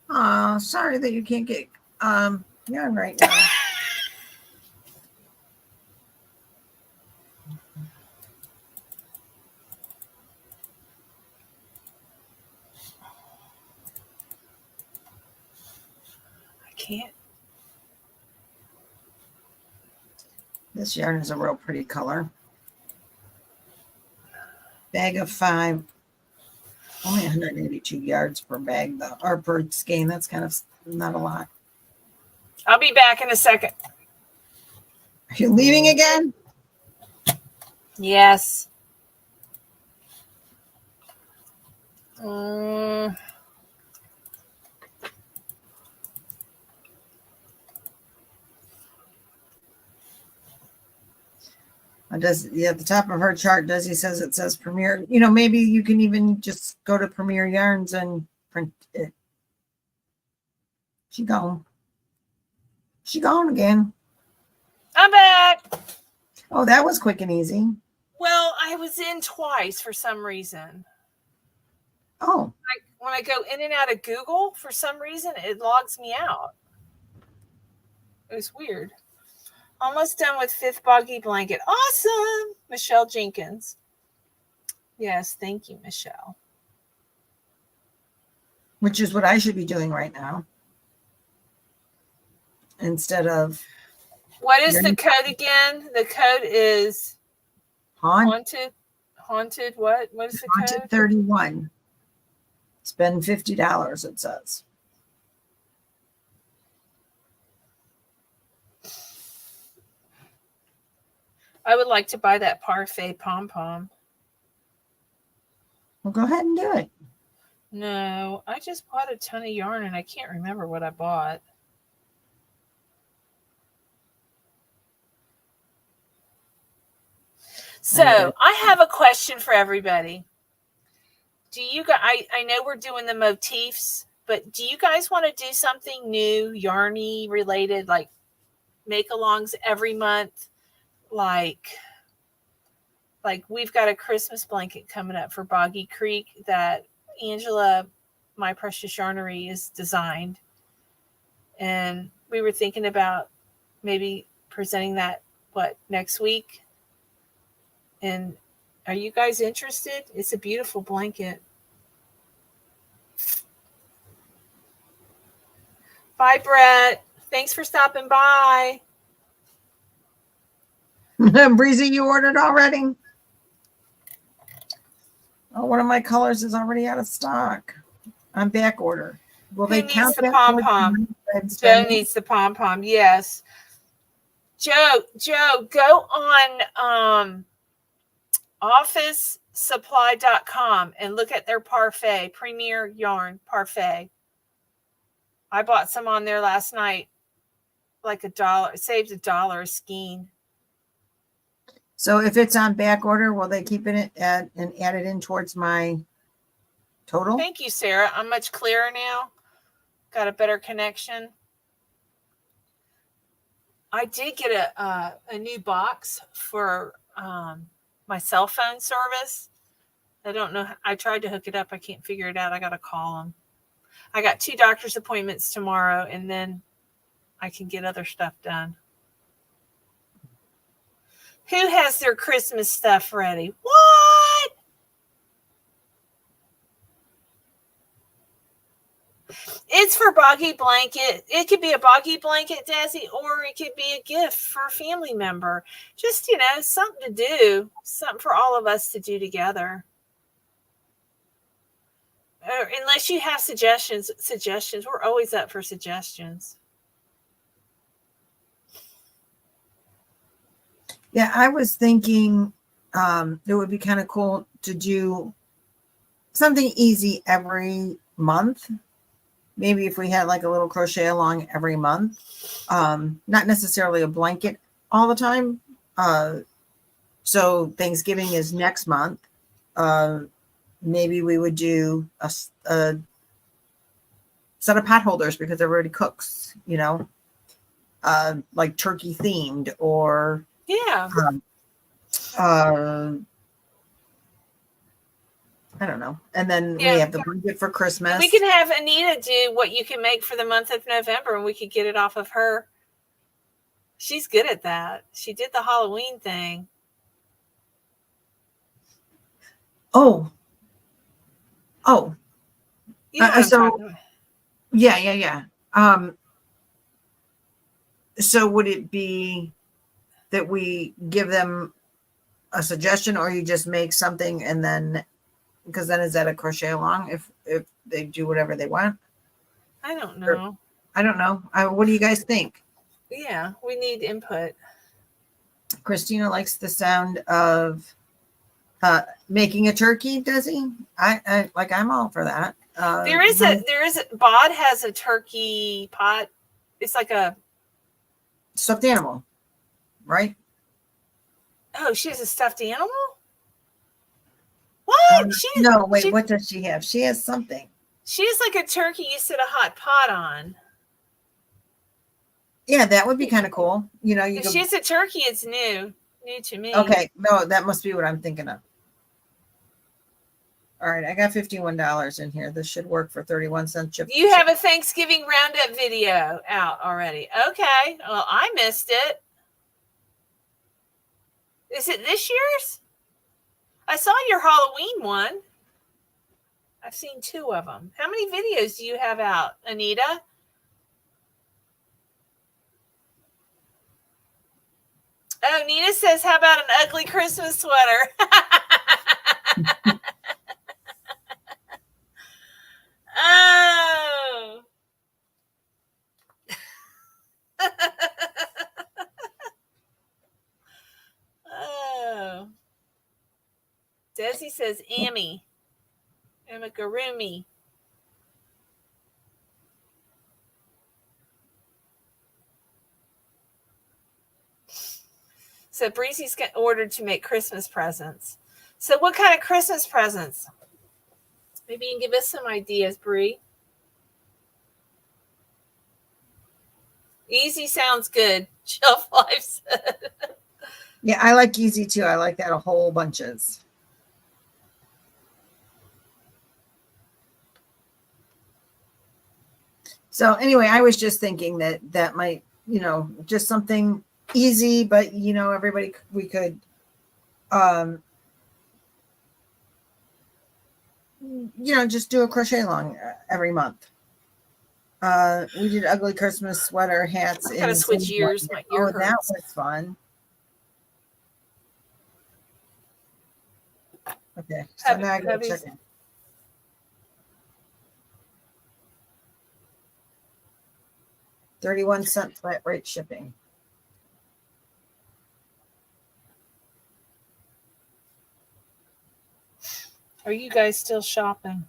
E: Oh, sorry that you can't get yarn right now.
D: I can't.
E: This yarn is a real pretty color. Bag of 5. Only 182 yards per bag, though, or per skein. That's kind of not a lot.
D: I'll be back in a second.
E: Are you leaving again?
D: Yes.
E: At the top of her chart, Desi says it says Premier. You know, maybe you can even just go to Premier Yarns and print it. She gone. She gone again.
D: I'm back.
E: Oh, that was quick and easy.
D: Well, I was in twice for some reason.
E: Oh.
D: When I go in and out of Google, for some reason, it logs me out. It was weird. Almost done with 5th Boggy Blanket. Awesome. Michelle Jenkins. Yes, thank you, Michelle.
E: Which is what I should be doing right now. Instead of.
D: What is the code again? The code is haunted. Haunted what? What is the
E: Haunted
D: code?
E: 31. Spend $50, it says.
D: I would like to buy that parfait pom-pom.
E: Well, go ahead and do it.
D: No, I just bought a ton of yarn and I can't remember what I bought. So I have a question for everybody. Do you guys, I know we're doing the motifs, but do you guys want to do something new, yarny related, like make-alongs every month? Like we've got a Christmas blanket coming up for Boggy Creek that Angela, my precious yarnery, is designed. And we were thinking about maybe presenting that, next week? And are you guys interested? It's a beautiful blanket. Bye, Brett. Thanks for stopping by.
E: Breezy, you ordered already? Oh, one of my colors is already out of stock. I'm back order. Will
D: Who
E: they
D: needs
E: count
D: the
E: that
D: pom-pom?
E: towards
D: Joe needs the pom-pom. Yes. Joe, go on officesupply.com and look at their parfait, Premier Yarn Parfait. I bought some on there last night, like $1. It saved $1 a skein.
E: So if it's on back order, will they keep it and add it in towards my total?
D: Thank you, Sarah. I'm much clearer now. Got a better connection. I did get a new box for my cell phone service. I don't know. I tried to hook it up. I can't figure it out. I got to call them. I got 2 doctor's appointments tomorrow, and then I can get other stuff done. Who has their Christmas stuff ready? What? It's for Boggy Blanket. It could be a Boggy Blanket, Desi, or it could be a gift for a family member. Just, something to do. Something for all of us to do together. Unless you have suggestions, we're always up for suggestions.
E: Yeah, I was thinking it would be kind of cool to do something easy every month. Maybe if we had like a little crochet along every month, not necessarily a blanket all the time. So Thanksgiving is next month. Maybe we would do a set of pot holders because everybody cooks, like turkey themed or
D: Yeah.
E: I don't know. And then we have the blanket for Christmas.
D: We can have Anita do what you can make for the month of November, and we could get it off of her. She's good at that. She did the Halloween thing.
E: Oh.
D: You know what I'm talking about.
E: Yeah. So would it be that we give them a suggestion, or you just make something and then, because then is that a crochet along if they do whatever they want?
D: I don't know.
E: I don't know. What do you guys think?
D: Yeah, we need input.
E: Christina likes the sound of making a turkey. Does he? I'm all for that.
D: There is Bod has a turkey pot. It's like a
E: stuffed animal, right?
D: Oh, she has a stuffed animal? What?
E: What does she have? She has something.
D: She has like a turkey you set a hot pot on.
E: Yeah, that would be kind of cool.
D: If she has a turkey, it's new to me.
E: Okay, no, that must be what I'm thinking of. All right, I got $51 in here. This should work for 31-cent chip.
D: You have a Thanksgiving roundup video out already. Okay, well, I missed it. Is it this year's? I saw your Halloween one. I've seen 2 of them. How many videos do you have out, Anita? Oh, Nina says, how about an ugly Christmas sweater? Oh. Oh. Desi says, Amigurumi. So Breezy's got ordered to make Christmas presents. So what kind of Christmas presents? Maybe you can give us some ideas, Bree. Easy sounds good. Shelf life said.
E: Yeah, I like easy too. I like that a whole bunches. So anyway, I was just thinking that might, just something easy, but everybody, we could, just do a crochet along every month. We did ugly Christmas sweater hats.
D: I'm gonna switch ears. My ear hurts.
E: That was fun. Okay, so now I gotta check in. $0.31 flat rate shipping.
D: Are you guys still shopping?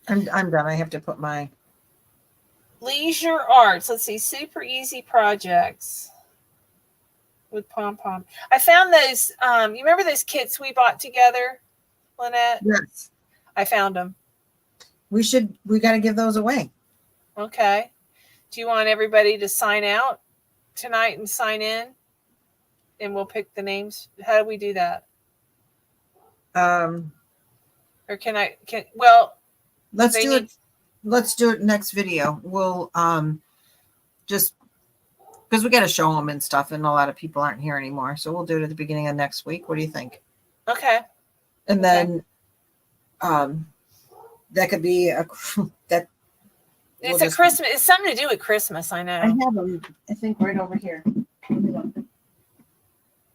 E: I'm done. I have to put my
D: Leisure arts. Let's see. Super easy projects with pom pom. I found those. You remember those kits we bought together, Lynette?
E: yes.
D: I found them.
E: We got to give those away.
D: Okay. Do you want everybody to sign out tonight and sign in? And we'll pick the names. How do we do that? Or
E: Let's do it. Let's do it next video. We'll just because we got to show them and stuff, and a lot of people aren't here anymore. So we'll do it at the beginning of next week. What do you think?
D: Okay.
E: And then that could be that.
D: It's a Christmas. It's something to do with Christmas. I know.
E: I have them. I think right over here.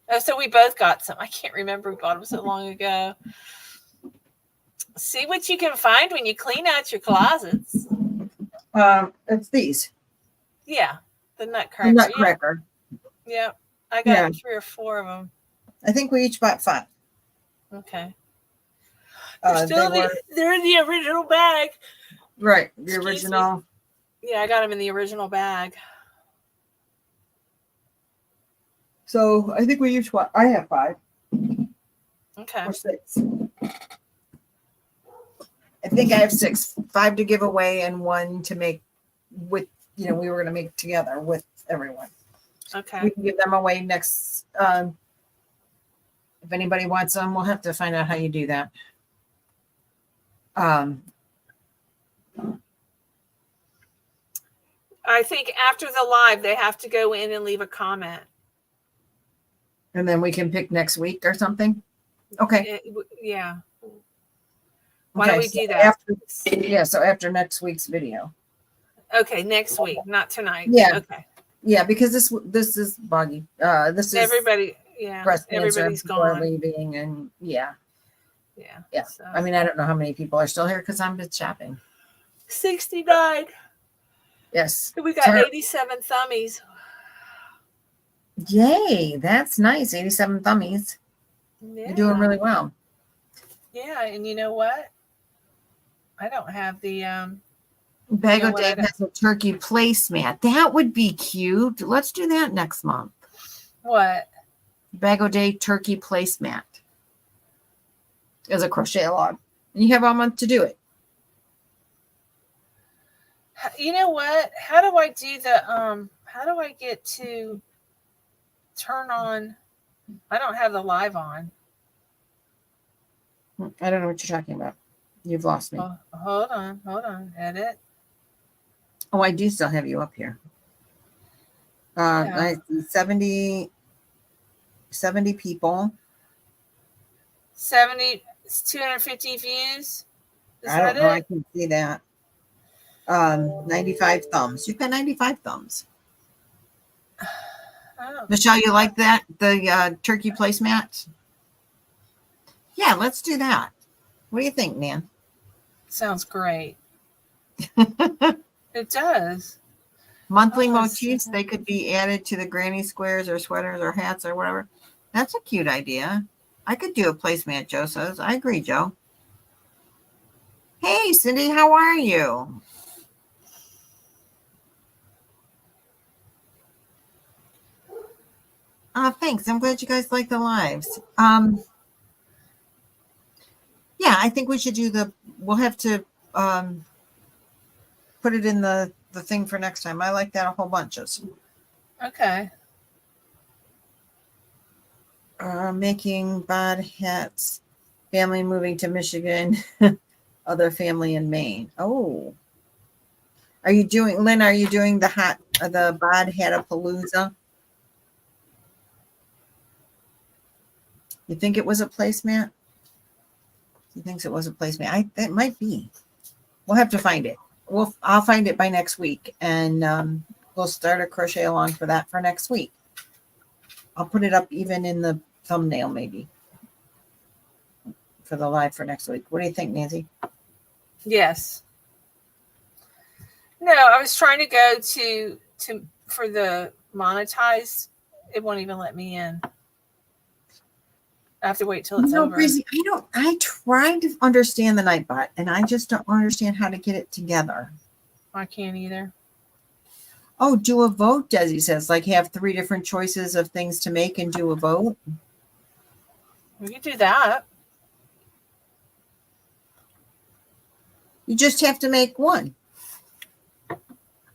D: Oh, so we both got some. I can't remember. We bought them so long ago. See what you can find when you clean out your closets.
E: It's these.
D: Yeah, the Nutcracker.
E: The Nutcracker.
D: Yeah, I got 3 or 4 of them.
E: I think we each bought 5.
D: Okay. They're in the original bag.
E: Right, the original.
D: Yeah, I got them in the original bag.
E: So I think we each bought. I have 5.
D: Okay.
E: Or 6. I think I have 6, 5 to give away and 1 to make with, we were going to make together with everyone.
D: Okay.
E: We can give them away next. If anybody wants them, we'll have to find out how you do that.
D: I think after the live, they have to go in and leave a comment.
E: And then we can pick next week or something. Okay.
D: Yeah. Why don't we do that?
E: So after next week's video.
D: Okay, next week, not tonight.
E: Yeah.
D: Okay.
E: Yeah, because this is buggy. This is
D: everybody. Yeah.
E: Breast cancer,
D: Everybody's
E: people are
D: gone.
E: leaving, and yeah.
D: So.
E: I mean, I don't know how many people are still here because I'm just shopping.
D: 69.
E: Yes.
D: We got 87 thummies.
E: Yay, that's nice. 87 thummies.
D: Yeah.
E: You're doing really well.
D: Yeah, and you know what? I don't have the
E: Bag of Dave has a turkey placemat. That would be cute. Let's do that next month.
D: What?
E: Bag of Day turkey placemat as a crochet log. And you have all month to do it.
D: You know what? How do I do the how do I get to turn on? I don't have the live on.
E: I don't know what you're talking about. You've lost me.
D: Oh, hold on. Edit.
E: Oh, I do still have you up here. I see 70 people.
D: 70, 250 views.
E: I don't know. I can see that. 95 thumbs. You've got 95 thumbs.
D: Oh.
E: Michelle, you like that? The turkey placemat? Yeah, let's do that. What do you think, Nan?
D: Sounds great. It does.
E: Monthly motifs, they could be added to the granny squares or sweaters or hats or whatever. That's a cute idea. I could do a placemat, Joe says. I agree, Joe. Hey, Cindy, how are you? Thanks. I'm glad you guys like the lives. Yeah, I think we should we'll have to put it in the thing for next time. I like that a whole bunch.
D: Okay.
E: Making bod hats, family moving to Michigan, other family in Maine. Oh, are you doing the bod hat-a-palooza? You think it was a placemat? He thinks it was a placemat. That might be. We'll have to find it. I'll find it by next week, and we'll start a crochet along for that for next week. I'll put it up even in the thumbnail maybe for the live for next week. What do you think, Nancy?
D: Yes. No, I was trying to go to for the monetized. It won't even let me in. I have to wait till it's over.
E: Breezy, I tried to understand the Nightbot, and I just don't understand how to get it together.
D: I can't either.
E: Oh, do a vote, Desi says. Like have 3 different choices of things to make and do a vote.
D: We could do that.
E: You just have to make one.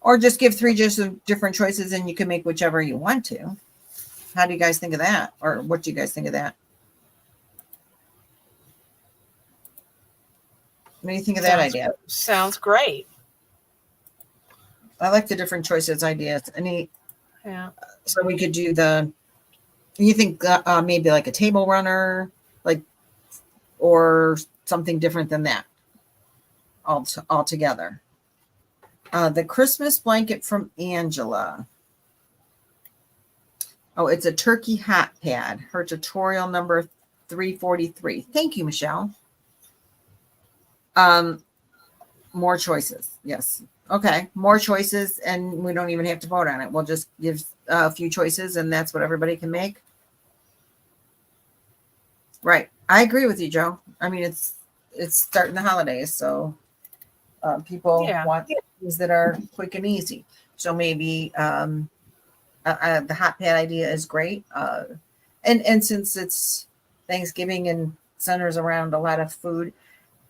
E: Or just give 3 just different choices and you can make whichever you want to. How do you guys think of that? Or what do you guys think of that? What do you think of that idea?
D: Sounds great.
E: I like the different choices ideas.
D: Yeah.
E: So we could do you think maybe like a table runner, or something different than that altogether. The Christmas blanket from Angela. Oh, it's a turkey hot pad. Her tutorial number 343. Thank you, Michelle. More choices. Yes. Okay. More choices, and we don't even have to vote on it. We'll just give a few choices, and that's what everybody can make. Right. I agree with you, Joe. I mean, it's starting the holidays, so people want things that are quick and easy. So maybe the hot pad idea is great. And since it's Thanksgiving and centers around a lot of food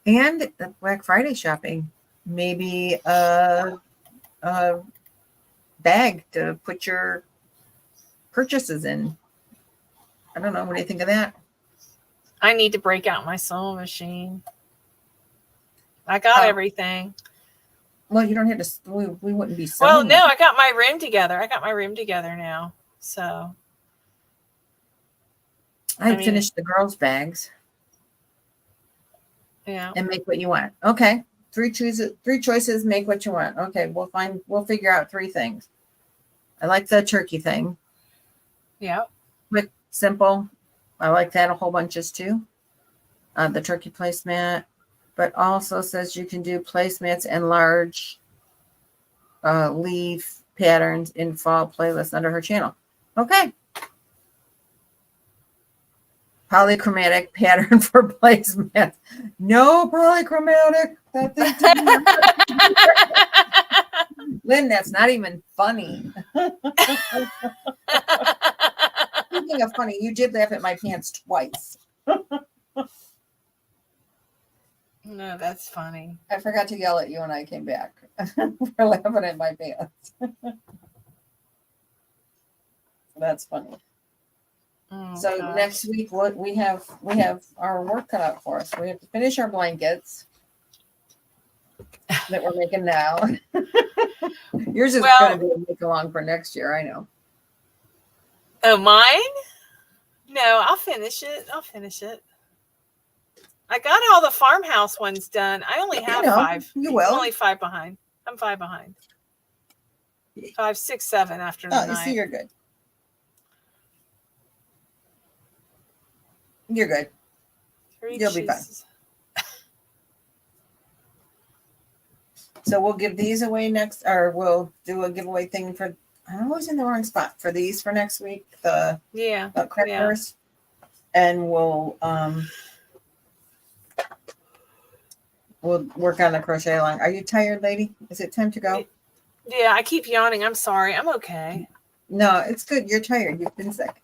E: and Black Friday shopping, maybe a bag to put your purchases in. I don't know. What do you think of that?
D: I need to break out my sewing machine. I got everything.
E: Well, you don't have to. We wouldn't be sewing.
D: Well, no, I got my room together. now. So
E: I finished the girls' bags.
D: Yeah.
E: And make what you want. Okay. 3 choices, make what you want. Okay, we'll figure out 3 things. I like the turkey thing.
D: Yeah.
E: Quick, simple. I like that a whole bunches too. The turkey placemat, but also says you can do placemats and large leaf patterns in fall playlist under her channel. Okay. Polychromatic pattern for placemats. No polychromatic. That thing Lynn, that's not even funny. Speaking of funny, you did laugh at my pants twice.
D: No, that's funny.
E: I forgot to yell at you when I came back for laughing at my pants. That's funny.
D: Oh,
E: So
D: gosh.
E: next week, what we have our work cut out for us. We have to finish our blankets that we're making now. Yours is going to be a make along for next year. I know.
D: Oh, mine? No, I'll finish it. I got all the farmhouse ones done. I only have 5.
E: You will.
D: I'm only 5 behind. I'm 5 behind. 5, 6, 7 after
E: Oh,
D: the
E: you
D: night.
E: see, you're good. You're good.
D: 3
E: You'll be fine.
D: choices.
E: So we'll give these away next, or we'll do a giveaway thing for. I'm always in the wrong spot for these for next week. The crackers, and we'll work on the crochet line. Are you tired, lady? Is it time to go?
D: Yeah, I keep yawning. I'm sorry. I'm okay.
E: No, it's good. You're tired. You've been sick.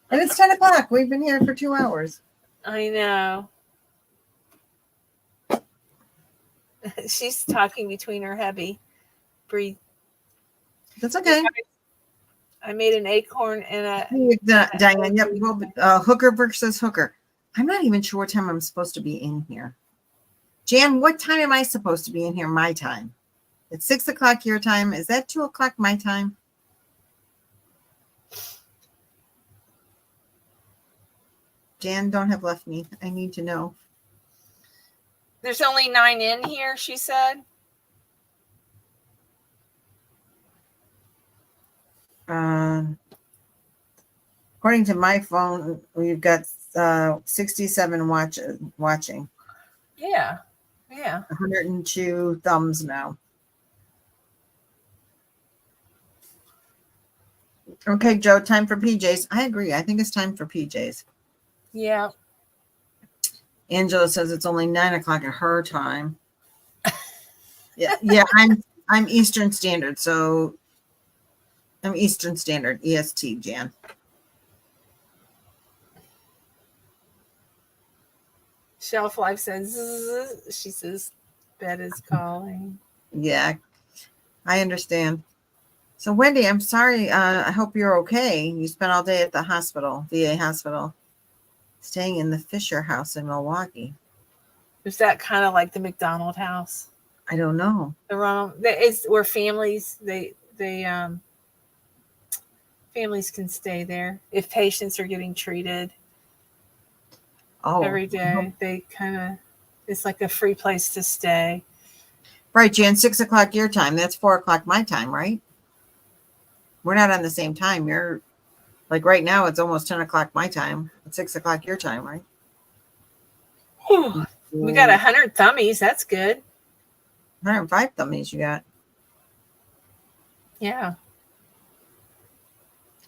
E: And it's 10 o'clock. We've been here for 2 hours.
D: I know. She's talking between her hubby. Breathe.
E: That's okay.
D: I made an acorn and a.
E: Diane, yep. Well, Hooker versus Hooker. I'm not even sure what time I'm supposed to be in here. Jan, what time am I supposed to be in here? My time. It's 6 o'clock your time. Is that 2 o'clock my time? Jan, don't have left me. I need to know.
D: There's only 9 in here, she said.
E: According to my phone, we've got 67 watching.
D: Yeah.
E: 102 thumbs now. Okay, Joe, time for PJs. I agree. I think it's time for PJs.
D: Yeah.
E: Angela says it's only 9 o'clock at her time. Yeah. I'm Eastern Standard, so I'm Eastern Standard, EST, Jan.
D: Shelf life says, zzz. She says, bed is calling.
E: Yeah, I understand. So, Wendy, I'm sorry. I hope you're okay. You spent all day at the hospital, VA hospital, staying in the Fisher House in Milwaukee.
D: Is that kind of like the McDonald house?
E: I don't know.
D: It's where families families can stay there if patients are getting treated every day. They it's like a free place to stay.
E: Right, Jan, 6 o'clock your time. That's 4 o'clock my time, right? We're not on the same time. You're like right now, it's almost 10 o'clock my time. It's 6 o'clock your time, right?
D: Whew. We got 100 thummies. That's good.
E: 105 thummies you got.
D: Yeah.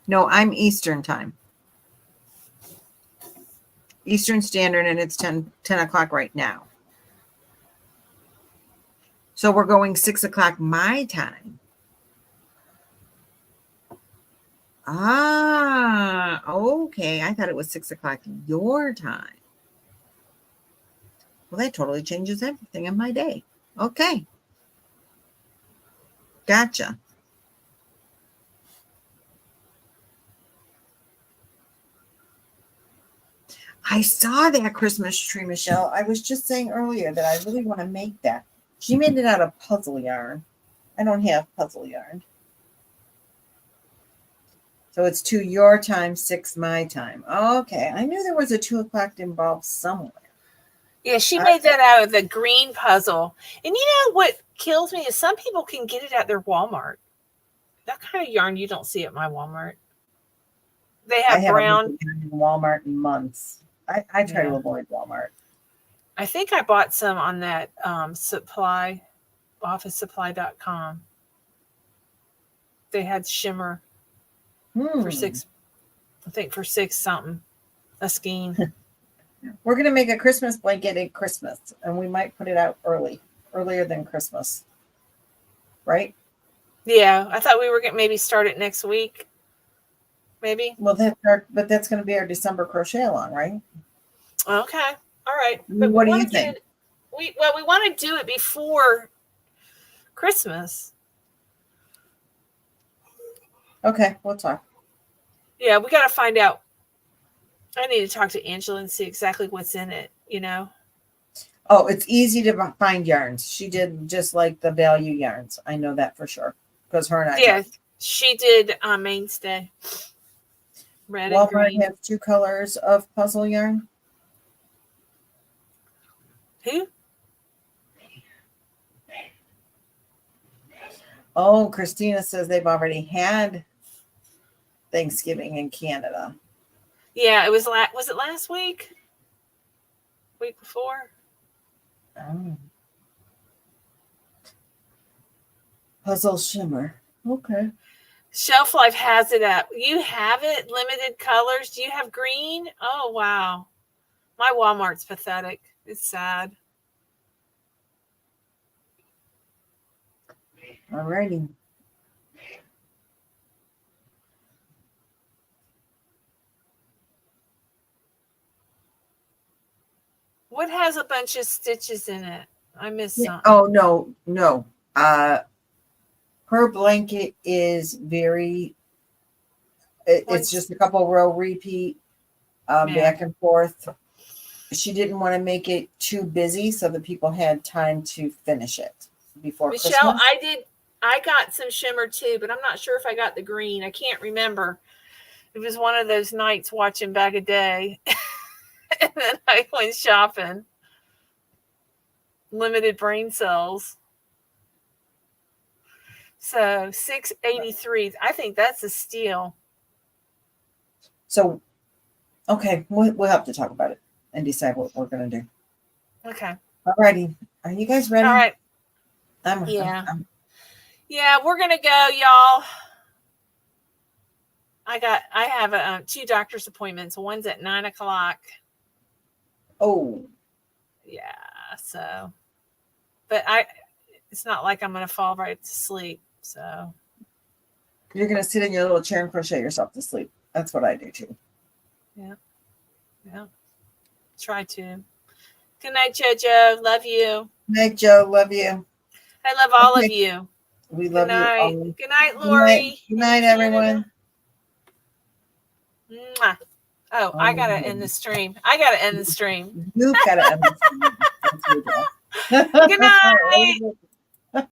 E: No, I'm Eastern time. Eastern Standard, and it's 10 o'clock right now. So we're going 6 o'clock my time. Ah, okay. I thought it was 6 o'clock your time. Well, that totally changes everything in my day. Okay. Gotcha. I saw that Christmas tree, Michelle. I was just saying earlier that I really want to make that. She made it out of puzzle yarn. I don't have puzzle yarn. So it's 2 your time, 6 my time. Okay. I knew there was a 2 o'clock involved somewhere.
D: Yeah, she made that out of the green puzzle. And you know what kills me is some people can get it at their Walmart. That kind of yarn you don't see at my Walmart. They have brown.
E: I haven't been in Walmart in months. I try to avoid Walmart.
D: I think I bought some on that officesupply.com. They had shimmer for $6, I think for $6 something, a skein.
E: We're going to make a Christmas blanket at Christmas, and we might put it out earlier than Christmas. Right?
D: Yeah, I thought we were going to maybe start it next week. Maybe.
E: Well, that's going to be our December crochet along, right?
D: Okay. All right.
E: But what do you think?
D: We want to do it before Christmas.
E: Okay, we'll talk.
D: Yeah, we got to find out. I need to talk to Angela and see exactly what's in it, you know?
E: Oh, it's easy to find yarns. She did just like the value yarns. I know that for sure. Because her and I.
D: Yeah, she did Mainstay. Red and green.
E: Walmart has 2 colors of puzzle yarn.
D: Who?
E: Oh, Christina says they've already had Thanksgiving in Canada.
D: Yeah, it was it last week? Week before?
E: Oh. Puzzle shimmer. Okay.
D: Shelf Life has it up. You have it? Limited colors. Do you have green? Oh, wow. My Walmart's pathetic. It's sad.
E: Alrighty.
D: What has a bunch of stitches in it? I missed something.
E: Oh, no. Her blanket is very, it's just a couple row repeat, back and forth. She didn't want to make it too busy so that people had time to finish it before
D: Michelle,
E: Christmas.
D: I got some shimmer too, but I'm not sure if I got the green. I can't remember. It was one of those nights watching Bag a Day. And then I went shopping. Limited brain cells. So 683. I think that's a steal.
E: So, okay, we'll have to talk about it and decide what we're going to do.
D: Okay.
E: All righty. Are you guys ready?
D: All right.
E: Yeah.
D: Yeah, we're going to go, y'all. I have 2 doctor's appointments. One's at 9:00.
E: Oh.
D: Yeah. So, but it's not like I'm going to fall right to sleep. So
E: You're going to sit in your little chair and crochet yourself to sleep. That's what I do too.
D: Yeah. Try to. Good night, JoJo. Love you.
E: Night, Joe. Love you.
D: I love all of you.
E: We love you all.
D: Good night, Lori.
E: Good night, everyone.
D: Mwah. Oh, I got to end the stream.
E: You've got to end the stream.
D: Good night.